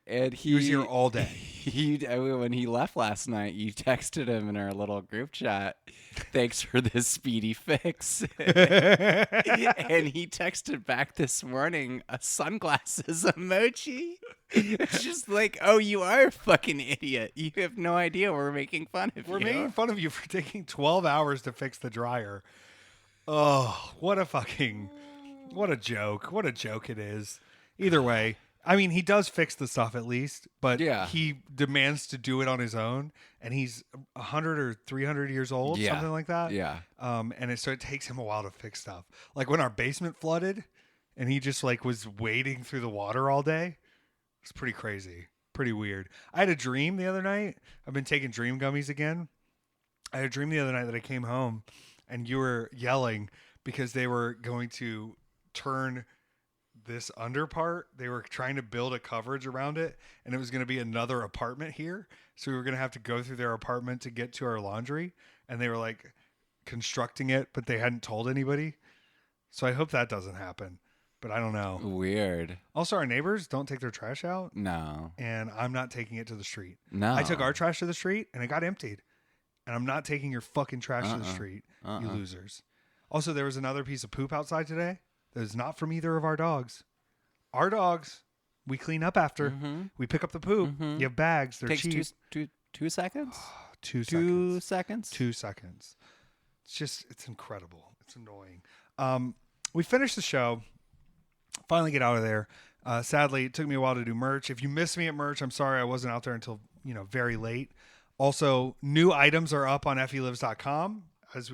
And he was here all day. When he left last night, you texted him in our little group chat, "Thanks for this speedy fix." And he texted back this morning a sunglasses emoji. It's just like, oh, you are a fucking idiot. You have no idea we're making fun of you. We're making fun of you for taking 12 hours to fix the dryer. Oh, what a joke. What a joke it is. Either way. I mean, he does fix the stuff at least, but he demands to do it on his own, and he's 100 or 300 years old, something like that. Yeah. So it takes him a while to fix stuff. Like when our basement flooded, and he just like was wading through the water all day. It's pretty crazy, pretty weird. I had a dream the other night. I've been taking dream gummies again. I had a dream the other night that I came home, and you were yelling because they were going to turn this under part. They were trying to build a coverage around it, and it was going to be another apartment here. So we were going to have to go through their apartment to get to our laundry, and they were like constructing it, but they hadn't told anybody. So I hope that doesn't happen, but I don't know. Weird. Also, our neighbors don't take their trash out. No. And I'm not taking it to the street. No. I took our trash to the street, and it got emptied. And I'm not taking your fucking trash to the street, you losers. Also, there was another piece of poop outside today. That is not from either of our dogs. Our dogs, we clean up after. Mm-hmm. We pick up the poop. Mm-hmm. You have bags. They're cheap. Takes 2 seconds? 2 seconds. 2 seconds? 2 seconds. It's incredible. It's annoying. We finished the show. Finally get out of there. Sadly, it took me a while to do merch. If you missed me at merch, I'm sorry I wasn't out there until very late. Also, new items are up on effylives.com as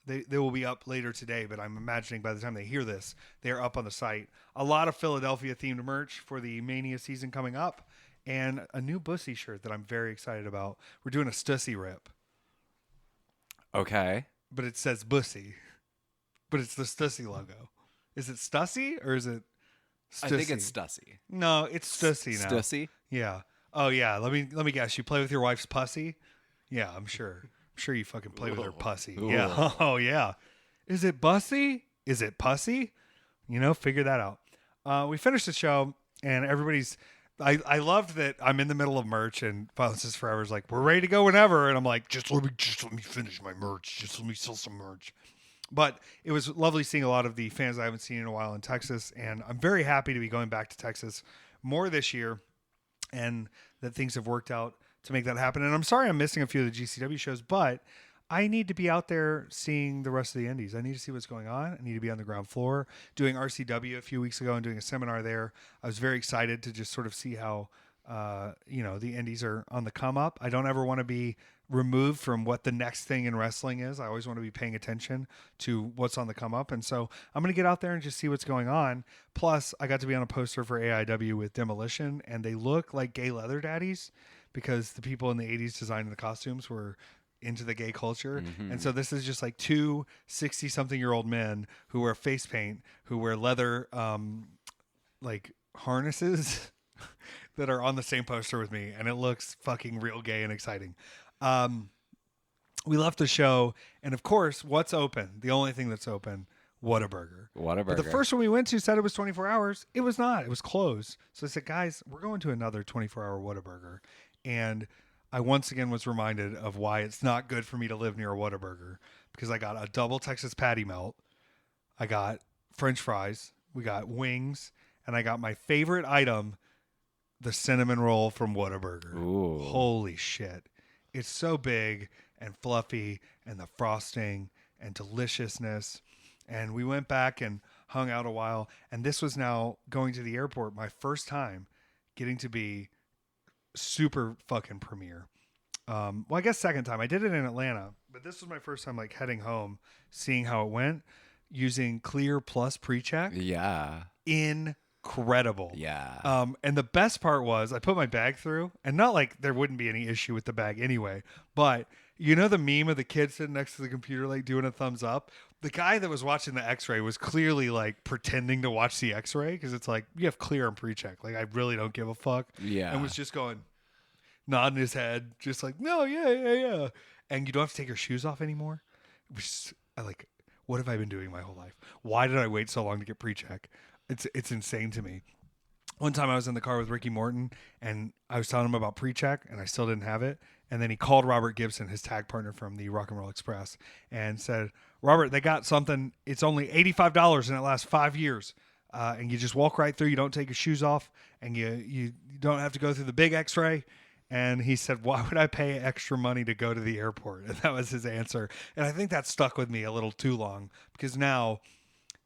They will be up later today, but I'm imagining by the time they hear this, they are up on the site. A lot of Philadelphia-themed merch for the Mania season coming up, and a new Bussy shirt that I'm very excited about. We're doing a Stussy rip. Okay. But it says Bussy. But it's the Stussy logo. Is it Stussy or is it Stussy? I think it's Stussy. No, it's Stussy now. Stussy? Yeah. Oh, yeah. Let me guess. You play with your wife's pussy? Yeah, I'm sure. I'm sure you fucking play with her pussy. Ooh. Yeah. Oh, yeah. Is it Bussy? Is it Pussy? Figure that out. We finished the show, and everybody's. I loved that I'm in the middle of merch, and Ponce Forever is like, we're ready to go whenever, and I'm like, just let me finish my merch. Just let me sell some merch. But it was lovely seeing a lot of the fans I haven't seen in a while in Texas, and I'm very happy to be going back to Texas more this year, and that things have worked out to make that happen. And I'm sorry I'm missing a few of the GCW shows, but I need to be out there seeing the rest of the indies. I need to see what's going on. I need to be on the ground floor. Doing RCW a few weeks ago and doing a seminar there, I was very excited to just sort of see how the indies are on the come up. I don't ever want to be removed from what the next thing in wrestling is. I always want to be paying attention to what's on the come up. And so I'm going to get out there and just see what's going on. Plus, I got to be on a poster for AIW with Demolition, and they look like gay leather daddies because the people in the 80s designing the costumes were into the gay culture. Mm-hmm. And so this is just like two 60-something-year-old men who wear face paint, who wear leather like harnesses that are on the same poster with me, and it looks fucking real gay and exciting. We left the show, and of course, what's open? The only thing that's open, Whataburger. But the first one we went to said it was 24 hours. It was not. It was closed. So I said, guys, we're going to another 24-hour Whataburger. And I once again was reminded of why it's not good for me to live near a Whataburger, because I got a double Texas patty melt. I got French fries. We got wings. And I got my favorite item, the cinnamon roll from Whataburger. Ooh. Holy shit. It's so big and fluffy, and the frosting and deliciousness. And we went back and hung out a while. And this was now going to the airport, my first time getting to be super fucking premiere. Well, I guess second time. I did it in Atlanta, but this was my first time like heading home, seeing how it went, using Clear Plus pre-check. Yeah. Incredible. Yeah. And the best part was I put my bag through, and not like there wouldn't be any issue with the bag anyway, but you know the meme of the kid sitting next to the computer like doing a thumbs up? The guy that was watching the x-ray was clearly like pretending to watch the x-ray, because it's like, you have Clear and pre-check. Like, I really don't give a fuck. Yeah. And was just going, nodding his head, just like, no, yeah. And you don't have to take your shoes off anymore. Which I like, what have I been doing my whole life? Why did I wait so long to get pre-check? It's insane to me. One time I was in the car with Ricky Morton, and I was telling him about pre-check, and I still didn't have it. And then he called Robert Gibson, his tag partner from the Rock and Roll Express, and said, Robert, they got something. It's only $85, and it lasts 5 years. And you just walk right through. You don't take your shoes off, and you don't have to go through the big x-ray. And he said, why would I pay extra money to go to the airport? And that was his answer. And I think that stuck with me a little too long, because now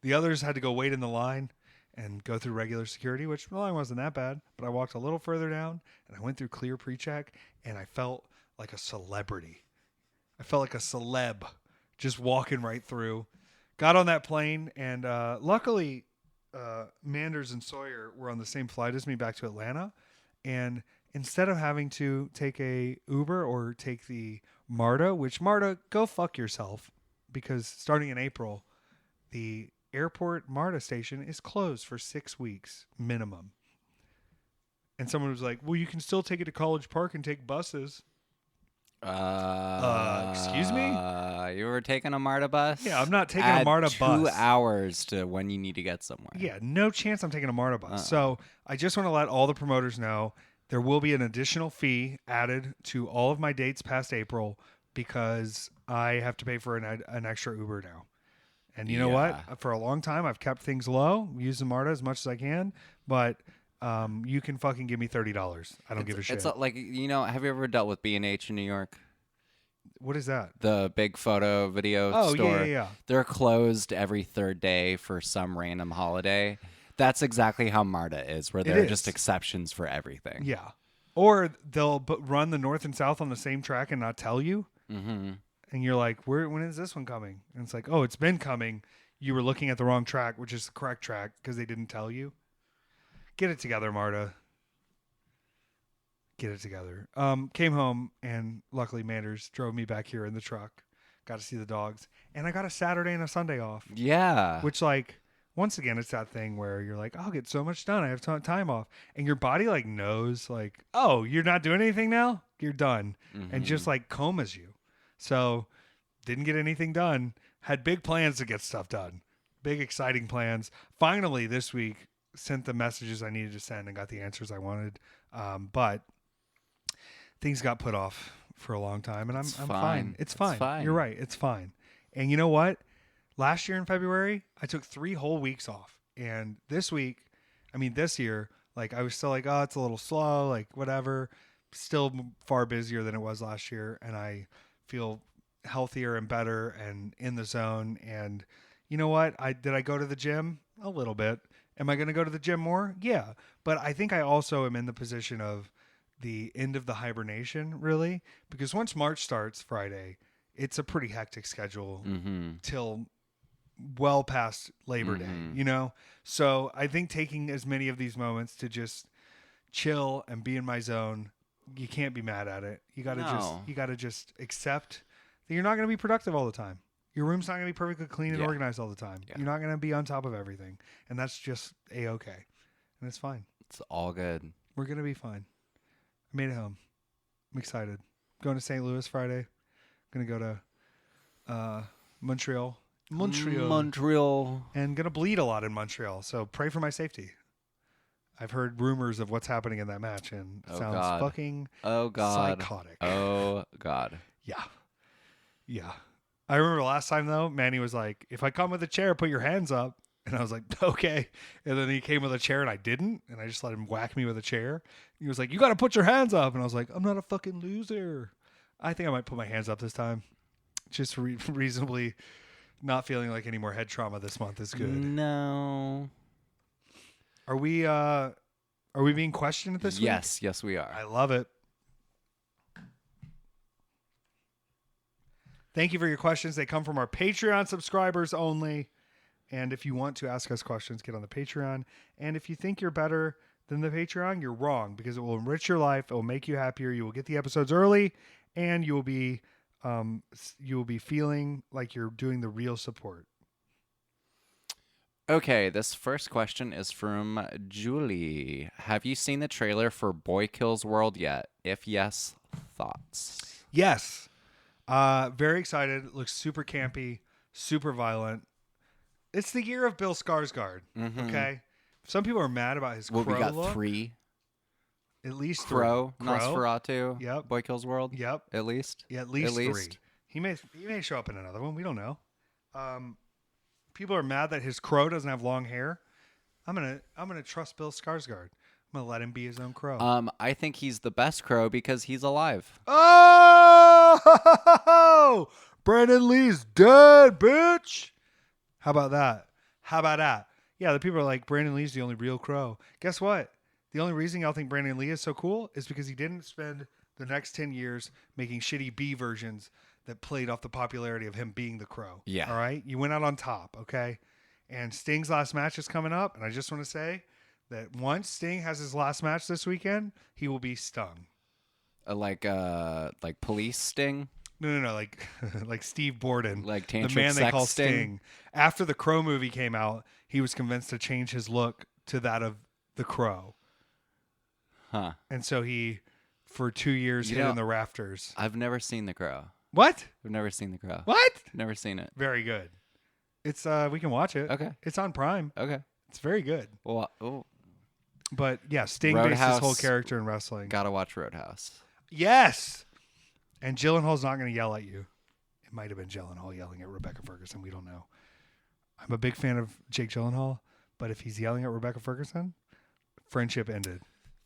the others had to go wait in the line and go through regular security, which the line wasn't that bad. But I walked a little further down, and I went through Clear pre-check, and I felt like a celebrity. I felt like a celeb just walking right through. Got on that plane, and luckily Manders and Sawyer were on the same flight as me back to Atlanta. And instead of having to take a Uber or take the MARTA, which MARTA, go fuck yourself, because starting in April, the airport MARTA station is closed for 6 weeks minimum. And someone was like, well, you can still take it to College Park and take buses. Excuse me? You were taking a MARTA bus? Yeah, I'm not taking a MARTA bus. 2 hours to when you need to get somewhere. Yeah, no chance I'm taking a MARTA bus. So I just want to let all the promoters know there will be an additional fee added to all of my dates past April, because I have to pay for an extra Uber now. And you know what? For a long time, I've kept things low, using MARTA as much as I can, but you can fucking give me $30. I don't give a shit. It's like, have you ever dealt with B&H in New York? What is that? The big photo video store. Yeah. They're closed every third day for some random holiday. That's exactly how MARTA is, where there are just exceptions for everything. Yeah. Or they'll run the north and south on the same track and not tell you. Mm-hmm. And you're like, when is this one coming? And it's like, oh, it's been coming. You were looking at the wrong track, which is the correct track, because they didn't tell you. Get it together, MARTA. Get it together. Came home, and luckily Manders drove me back here in the truck. Got to see the dogs. And I got a Saturday and a Sunday off. Yeah. Which, like, once again, it's that thing where you're like, I'll get so much done. I have time off. And your body, like, knows, like, oh, you're not doing anything now? You're done. Mm-hmm. And just, like, comas you. So, didn't get anything done. had big plans to get stuff done. Big, exciting plans. Finally, this week, sent the messages I needed to send and got the answers I wanted. But things got put off for a long time, and I'm fine. It's fine. You're right. It's fine. And you know what? Last year in February, I took 3 whole weeks off. And this year, like I was still like, oh, it's a little slow, like whatever. Still far busier than it was last year. And I feel healthier and better and in the zone. And you know what? Did I go to the gym? A little bit. Am I going to go to the gym more? Yeah. But I think I also am in the position of the end of the hibernation, really. Because once March starts Friday, it's a pretty hectic schedule till well past Labor Day, you know? So I think taking as many of these moments to just chill and be in my zone, you can't be mad at it. You gotta just accept that you're not going to be productive all the time. Your room's not going to be perfectly clean and organized all the time. Yeah. You're not going to be on top of everything. And that's just A-okay. And it's fine. It's all good. We're going to be fine. I made it home. I'm excited. Going to St. Louis Friday. Going to go to Montreal. And going to bleed a lot in Montreal. So pray for my safety. I've heard rumors of what's happening in that match, and it sounds fucking psychotic. Oh, God. Yeah. I remember last time, though, Manny was like, if I come with a chair, put your hands up. And I was like, okay. And then he came with a chair, and I didn't. And I just let him whack me with a chair. He was like, you got to put your hands up. And I was like, I'm not a fucking loser. I think I might put my hands up this time. Just reasonably not feeling like any more head trauma this month is good. No. Are we being questioned this week? Yes, we are. I love it. Thank you for your questions. They come from our Patreon subscribers only. And if you want to ask us questions, get on the Patreon. And if you think you're better than the Patreon, you're wrong, because it will enrich your life. It will make you happier. You will get the episodes early, and you will be feeling like you're doing the real support. Okay, this first question is from Julie. Have you seen the trailer for Boy Kills World yet? If yes, thoughts? Yes. Very excited. It looks super campy, super violent. It's the year of Bill Skarsgård, okay? Some people are mad about his crow we got look. 3. At least Crow, 3. Nosferatu, Yep. Boy Kills World. Yep. At least? Yeah, at least 3. He may show up in another one. We don't know. People are mad that his crow doesn't have long hair. I'm gonna trust Bill Skarsgård. I'm gonna let him be his own crow. I think he's the best crow because he's alive. Oh, Brandon Lee's dead, bitch. How about that? Yeah, the people are like, Brandon Lee's the only real crow. Guess what? The only reason y'all think Brandon Lee is so cool is because he didn't spend the next 10 years making shitty B versions that played off the popularity of him being the crow. Yeah. All right? You went out on top, okay? And Sting's last match is coming up, and I just want to say that once Sting has his last match this weekend, he will be stung. Like police Sting? No, like Steve Borden, like the man they call Sting. After the Crow movie came out, he was convinced to change his look to that of the Crow. Huh. And so he, for 2 years, hid in the rafters. I've never seen The Crow. What? I've never seen The Crow. What? Never seen it. Very good. It's we can watch it. Okay. It's on Prime. Okay. It's very good. Well, But yeah, Sting based his whole character in wrestling. Gotta watch Roadhouse. Yes. And Gyllenhaal's not going to yell at you. It might have been Gyllenhaal yelling at Rebecca Ferguson. We don't know. I'm a big fan of Jake Gyllenhaal, but if he's yelling at Rebecca Ferguson, friendship ended.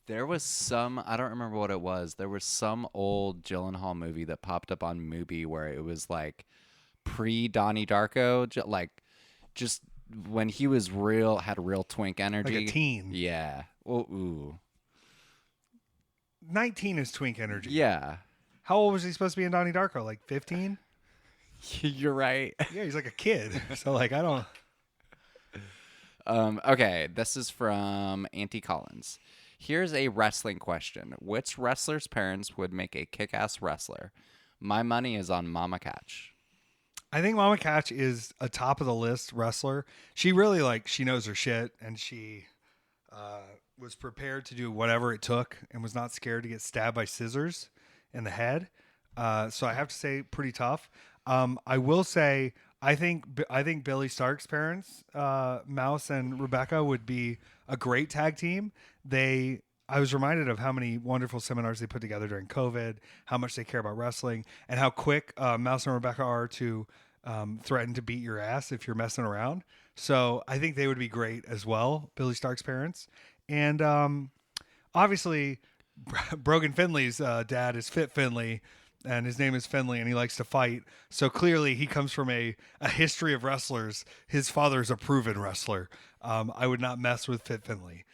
There was I don't remember what it was. There was some old Gyllenhaal movie that popped up on Mubi where it was like pre-Donnie Darko, like just when he was had real twink energy. Like a teen. Yeah. Oh, ooh. 19 is twink energy. Yeah. How old was he supposed to be in Donnie Darko? Like 15? You're right. Yeah, he's like a kid. So like I don't. Okay, this is from Auntie Collins. Here's a wrestling question. Which wrestler's parents would make a kick-ass wrestler? My money is on Mama Catch. I think Mama Catch is a top of the list wrestler. She really she knows her shit, and she was prepared to do whatever it took and was not scared to get stabbed by scissors in the head. So I have to say pretty tough. I will say I think Billy Stark's parents, Mouse and Rebecca, would be a great tag team. I was reminded of how many wonderful seminars they put together during COVID, how much they care about wrestling, and how quick Mouse and Rebecca are to threaten to beat your ass if you're messing around. So I think they would be great as well, Billy Stark's parents. And obviously, Brogan Finley's dad is Fit Finley, and his name is Finley, and he likes to fight. So clearly, he comes from a history of wrestlers. His father's a proven wrestler. I would not mess with Fit Finley.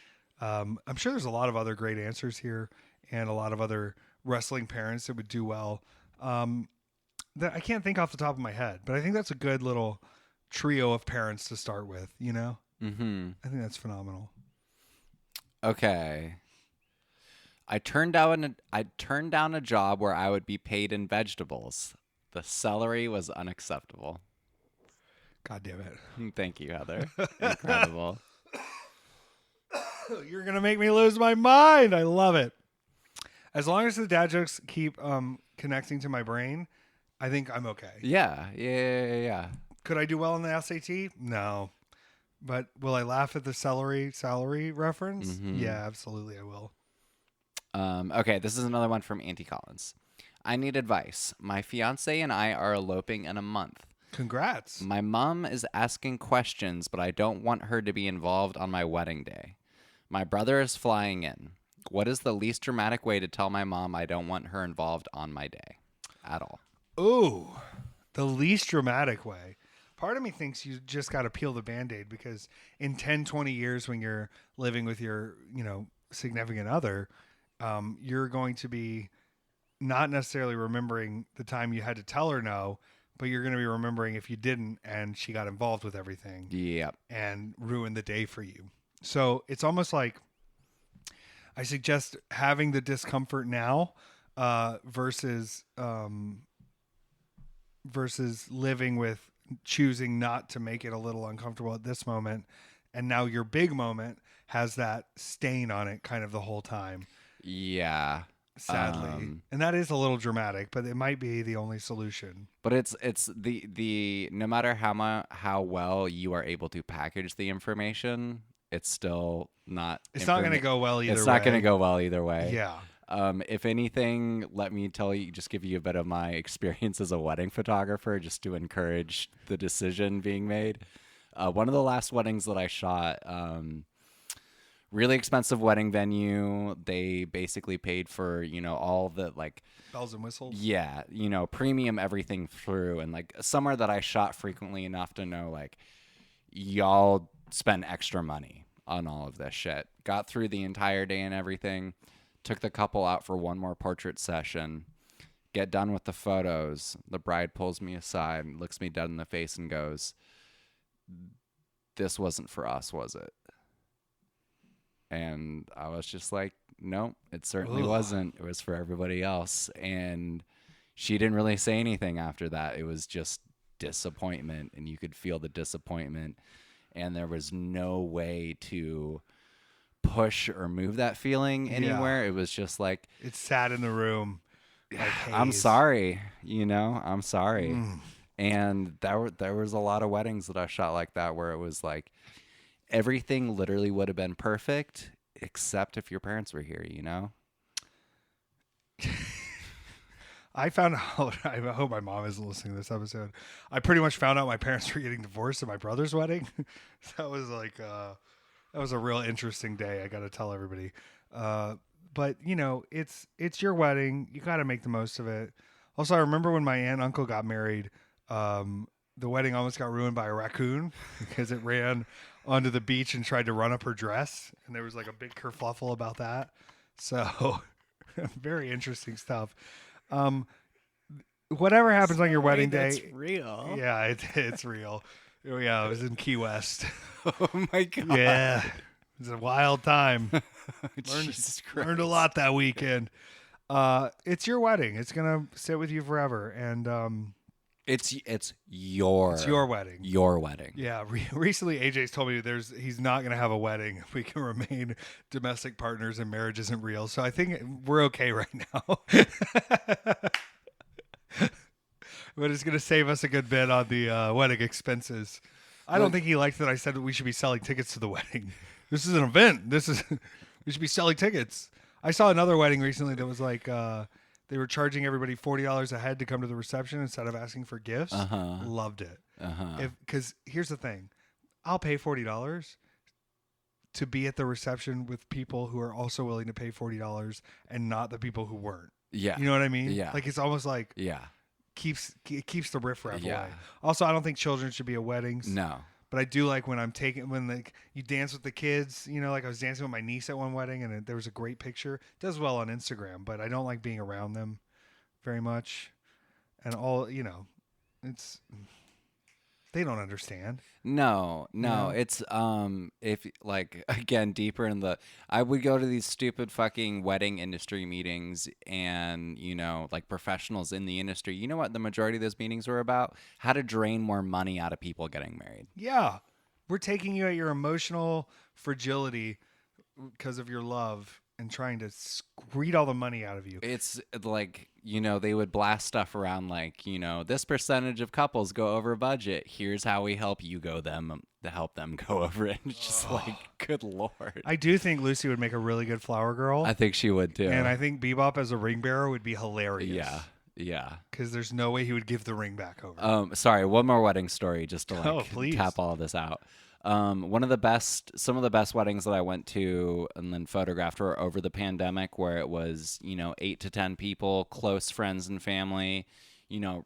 I'm sure there's a lot of other great answers here, and a lot of other wrestling parents that would do well. That I can't think off the top of my head, but I think that's a good little trio of parents to start with. You know, I think that's phenomenal. Okay. I turned down a job where I would be paid in vegetables. The celery was unacceptable. God damn it. Thank you, Heather. Incredible. You're going to make me lose my mind. I love it. As long as the dad jokes keep connecting to my brain, I think I'm okay. Yeah. Could I do well in the SAT? No. But will I laugh at the salary reference? Mm-hmm. Yeah, absolutely I will. Okay, this is another one from Auntie Collins. I need advice. My fiance and I are eloping in a month. Congrats. My mom is asking questions, but I don't want her to be involved on my wedding day. My brother is flying in. What is the least dramatic way to tell my mom I don't want her involved on my day at all? Ooh, the least dramatic way. Part of me thinks you just got to peel the Band-Aid, because in 10, 20 years when you're living with your, significant other, you're going to be not necessarily remembering the time you had to tell her no, but you're going to be remembering if you didn't and she got involved with everything. Yep. And ruined the day for you. So it's almost like I suggest having the discomfort now versus living with choosing not to make it a little uncomfortable at this moment. And now your big moment has that stain on it kind of the whole time. Yeah. Sadly. And that is a little dramatic, but it might be the only solution. But it's the no matter how well you are able to package the information, it's still not. It's not going to go well either way. It's not going to go well either way. Yeah. If anything, let me just give you a bit of my experience as a wedding photographer, just to encourage the decision being made. One of the last weddings that I shot, really expensive wedding venue. They basically paid for, all the bells and whistles. Yeah. Premium everything through, and somewhere that I shot frequently enough to know, y'all spend extra money on all of this shit. Got through the entire day and everything. Took the couple out for one more portrait session. Get done with the photos. The bride pulls me aside, looks me dead in the face, and goes, "This wasn't for us, was it?" And I was just like, "No, it certainly wasn't. It was for everybody else." And she didn't really say anything after that. It was just disappointment, and you could feel the disappointment. And there was no way to push or move that feeling anywhere. Yeah. It was just like, it sat in the room. I'm sorry, I'm sorry. And there was a lot of weddings that I shot like that, where it was like everything literally would have been perfect except if your parents were here, I found out, I hope my mom isn't listening to this episode, I pretty much found out my parents were getting divorced at my brother's wedding. That was that was a real interesting day, I got to tell everybody. But, it's your wedding. You got to make the most of it. Also, I remember when my aunt and uncle got married, the wedding almost got ruined by a raccoon because it ran onto the beach and tried to run up her dress. And there was a big kerfluffle about that. So very interesting stuff. Whatever happens on your wedding day. It's real. Yeah, it's real. Yeah, I was in Key West. Oh my God. Yeah. It was a wild time. Jesus Christ. Learned a lot that weekend. It's your wedding. It's going to sit with you forever. And it's your wedding. Your wedding. Yeah. Recently, AJ's told me he's not going to have a wedding if we can remain domestic partners and marriage isn't real. So I think we're okay right now. But it's going to save us a good bit on the wedding expenses. I don't think he liked that I said that we should be selling tickets to the wedding. This is an event. We should be selling tickets. I saw another wedding recently that was like they were charging everybody $40 a head to come to the reception instead of asking for gifts. Loved it. Because here's the thing. I'll pay $40 to be at the reception with people who are also willing to pay $40 and not the people who weren't. Yeah. You know what I mean? Yeah. Like it's almost like keeps the riffraff away. Also, I don't think children should be at weddings. No. But I do like when like you dance with the kids, you know, like I was dancing with my niece at one wedding and there was a great picture. It does well on Instagram, but I don't like being around them very much. And they don't understand. No. It's if like again deeper in I would go to these stupid fucking wedding industry meetings and like professionals in the industry. You know what the majority of those meetings were about? How to drain more money out of people getting married. Yeah. We're taking you at your emotional fragility because of your love and trying to squeeze all the money out of you. It's like, they would blast stuff around like, this percentage of couples go over budget. Here's how we help you help them go over it. It's just like, good Lord. I do think Lucy would make a really good flower girl. I think she would too. And I think Bebop as a ring bearer would be hilarious. Yeah. Because there's no way he would give the ring back over. Sorry, one more wedding story just to please. tap all of this out. Some of the best weddings that I went to and then photographed were over the pandemic, where it was 8 to 10 people, close friends and family,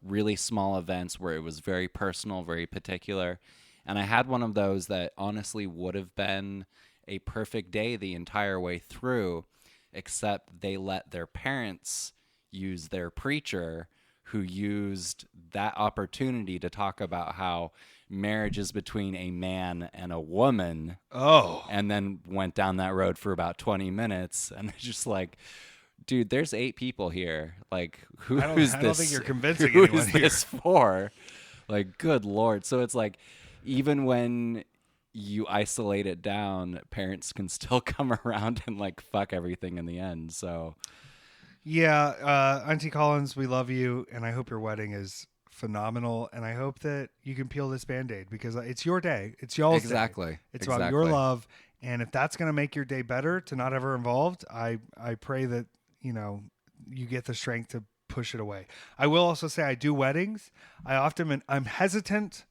really small events where it was very personal, very particular. And I had one of those that honestly would have been a perfect day the entire way through, except they let their parents use their preacher, who used that opportunity to talk about how marriage is between a man and a woman. Oh. And then went down that road for about 20 minutes. And it's just like, dude, there's 8 people here. Like, who's this? I don't think you're convincing anyone here. Who's this for? Like, good Lord. So it's like, even when you isolate it down, parents can still come around and like fuck everything in the end. So yeah, Auntie Collins, we love you, and I hope your wedding is phenomenal, and I hope that you can peel this Band-Aid because it's your day. It's y'all's day. It's about your love, and if that's going to make your day better to not ever involved, I pray that, you get the strength to push it away. I will also say I do weddings. I'm hesitant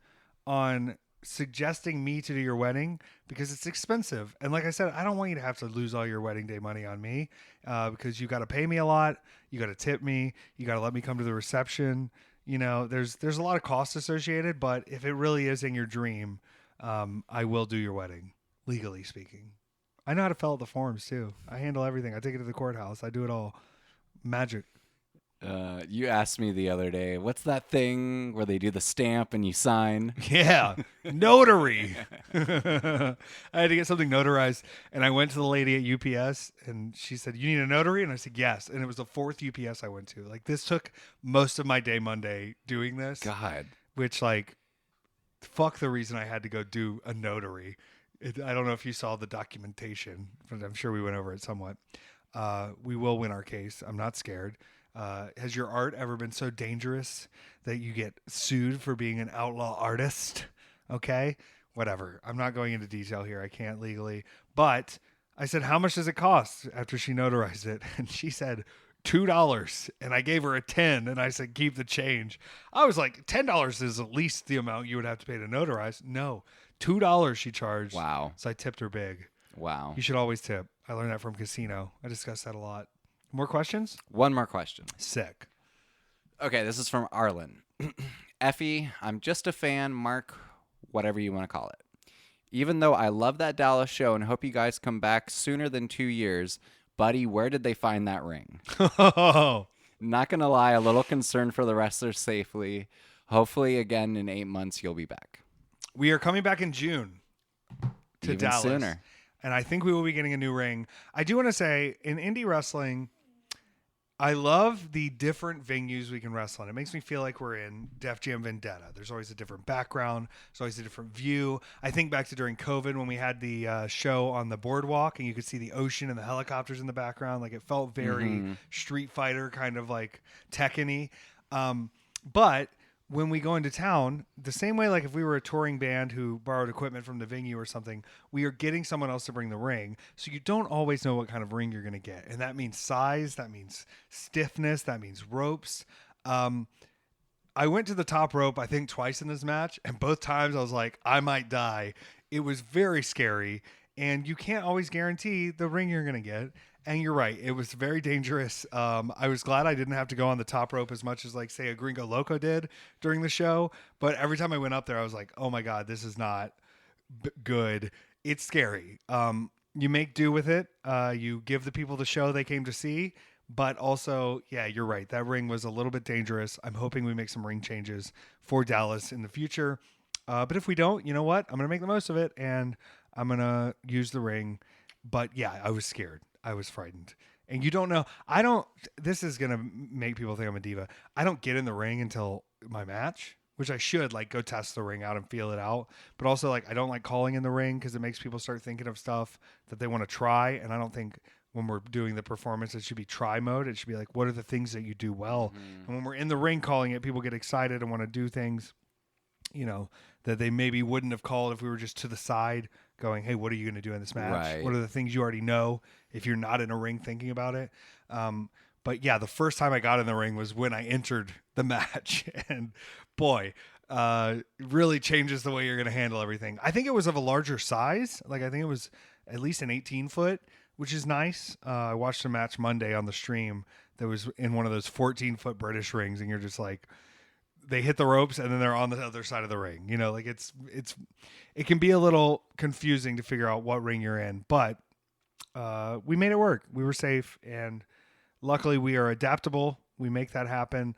on suggesting me to do your wedding because it's expensive. And like I said, I don't want you to have to lose all your wedding day money on me because you got to pay me a lot. You got to tip me. You got to let me come to the reception. There's a lot of costs associated, but if it really is in your dream, I will do your wedding, legally speaking. I know how to fill out the forms too. I handle everything. I take it to the courthouse. I do it all. Magic. You asked me the other day, what's that thing where they do the stamp and you sign? Yeah, notary. I had to get something notarized, and I went to the lady at UPS, and she said, "You need a notary?" And I said, "Yes." And it was the 4th UPS I went to. Like, this took most of my day Monday doing this. God. Which, like, fuck the reason I had to go do a notary. I don't know if you saw the documentation, but I'm sure we went over it somewhat. We will win our case. I'm not scared. Has your art ever been so dangerous that you get sued for being an outlaw artist? Okay, whatever. I'm not going into detail here. I can't legally. But I said, how much does it cost after she notarized it? And she said, $2. And I gave her a 10 and I said, keep the change. I was like, $10 is at least the amount you would have to pay to notarize. No, $2 she charged. Wow. So I tipped her big. Wow. You should always tip. I learned that from Casino. I discussed that a lot. More questions? One more question. Sick. Okay, this is from Arlen. Effy, I'm just a fan, Mark, whatever you want to call it. Even though I love that Dallas show and hope you guys come back sooner than 2 years, buddy, where did they find that ring? Not going to lie, a little concerned for the wrestler safely. Hopefully, again, in 8 months, you'll be back. We are coming back in June to Even Dallas. Sooner. And I think we will be getting a new ring. I do want to say, in indie wrestling, I love the different venues we can wrestle in. It makes me feel like we're in Def Jam Vendetta. There's always a different background. There's always a different view. I think back to during COVID when we had the show on the boardwalk and you could see the ocean and the helicopters in the background. Like, it felt very Street Fighter, kind of like Tekken-y. But when we go into town, the same way, like if we were a touring band who borrowed equipment from the venue or something, we are getting someone else to bring the ring. So you don't always know what kind of ring you're going to get. And that means size, that means stiffness, that means ropes. I went to the top rope, I think twice in this match. And both times I was like, I might die. It was very scary. And you can't always guarantee the ring you're going to get. And you're right. It was very dangerous. I was glad I didn't have to go on the top rope as much as, like, say, a Gringo Loco did during the show. But every time I went up there, I was like, oh, my God, this is not good. It's scary. You make do with it. You give the people the show they came to see. But also, yeah, you're right. That ring was a little bit dangerous. I'm hoping we make some ring changes for Dallas in the future. But if we don't, you know what? I'm going to make the most of it, and I'm going to use the ring. But, yeah, I was scared. I was frightened. And you don't know. This is going to make people think I'm a diva. I don't get in the ring until my match, which I should, like, go test the ring out and feel it out. But also, like, I don't like calling in the ring because it makes people start thinking of stuff that they want to try. And I don't think when we're doing the performance, it should be try mode. It should be like, what are the things that you do well? Mm-hmm. And when we're in the ring calling it, people get excited and want to do things, you know, that they maybe wouldn't have called if we were just to the side going, hey, what are you going to do in this match? Right. What are the things you already know if you're not in a ring thinking about it? But yeah, the first time I got in the ring was when I entered the match. And boy, really changes the way you're going to handle everything. I think it was of a larger size. Like, I think it was at least an 18-foot, which is nice. I watched a match Monday on the stream that was in one of those 14-foot British rings. And you're just like, they hit the ropes and then they're on the other side of the ring. You know, like it can be a little confusing to figure out what ring you're in, but we made it work. We were safe, and luckily we are adaptable. We make that happen.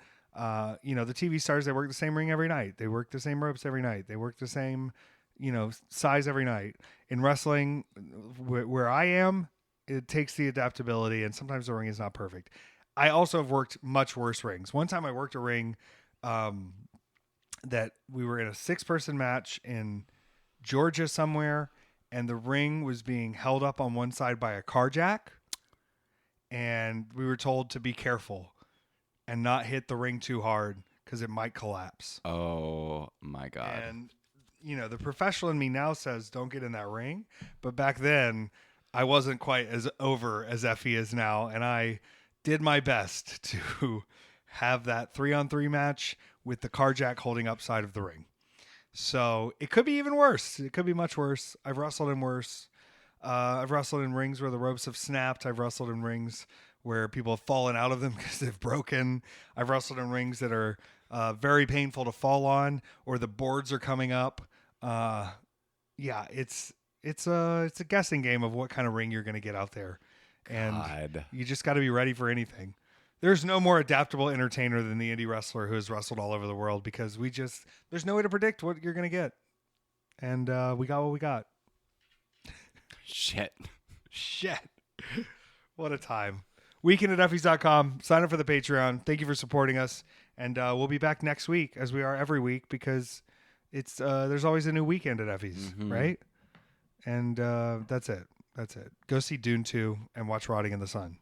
You know, the TV stars, they work the same ring every night. They work the same ropes every night. They work the same, you know, size every night. In wrestling, where I am, it takes the adaptability, and sometimes the ring is not perfect. I also have worked much worse rings. One time I worked a ring that we were in a 6-person match in Georgia somewhere, and the ring was being held up on one side by a car jack, and we were told to be careful and not hit the ring too hard because it might collapse. Oh my God. And, you know, the professional in me now says don't get in that ring, but back then I wasn't quite as over as Effy is now, and I did my best to have that 3-on-3 match with the car jack holding up side of the ring. So it could be even worse. It could be much worse. I've wrestled in worse. I've wrestled in rings where the ropes have snapped. I've wrestled in rings where people have fallen out of them because they've broken. I've wrestled in rings that are very painful to fall on, or the boards are coming up. Yeah, it's a guessing game of what kind of ring you're going to get out there. And you just got to be ready for anything. There's no more adaptable entertainer than the indie wrestler who has wrestled all over the world, because there's no way to predict what you're going to get. And we got what we got. Shit. What a time. weekendateffys.com. Sign up for the Patreon. Thank you for supporting us. And we'll be back next week, as we are every week, because it's there's always a new weekend at Effy's, right? And that's it. Go see Dune 2 and watch Rotting in the Sun.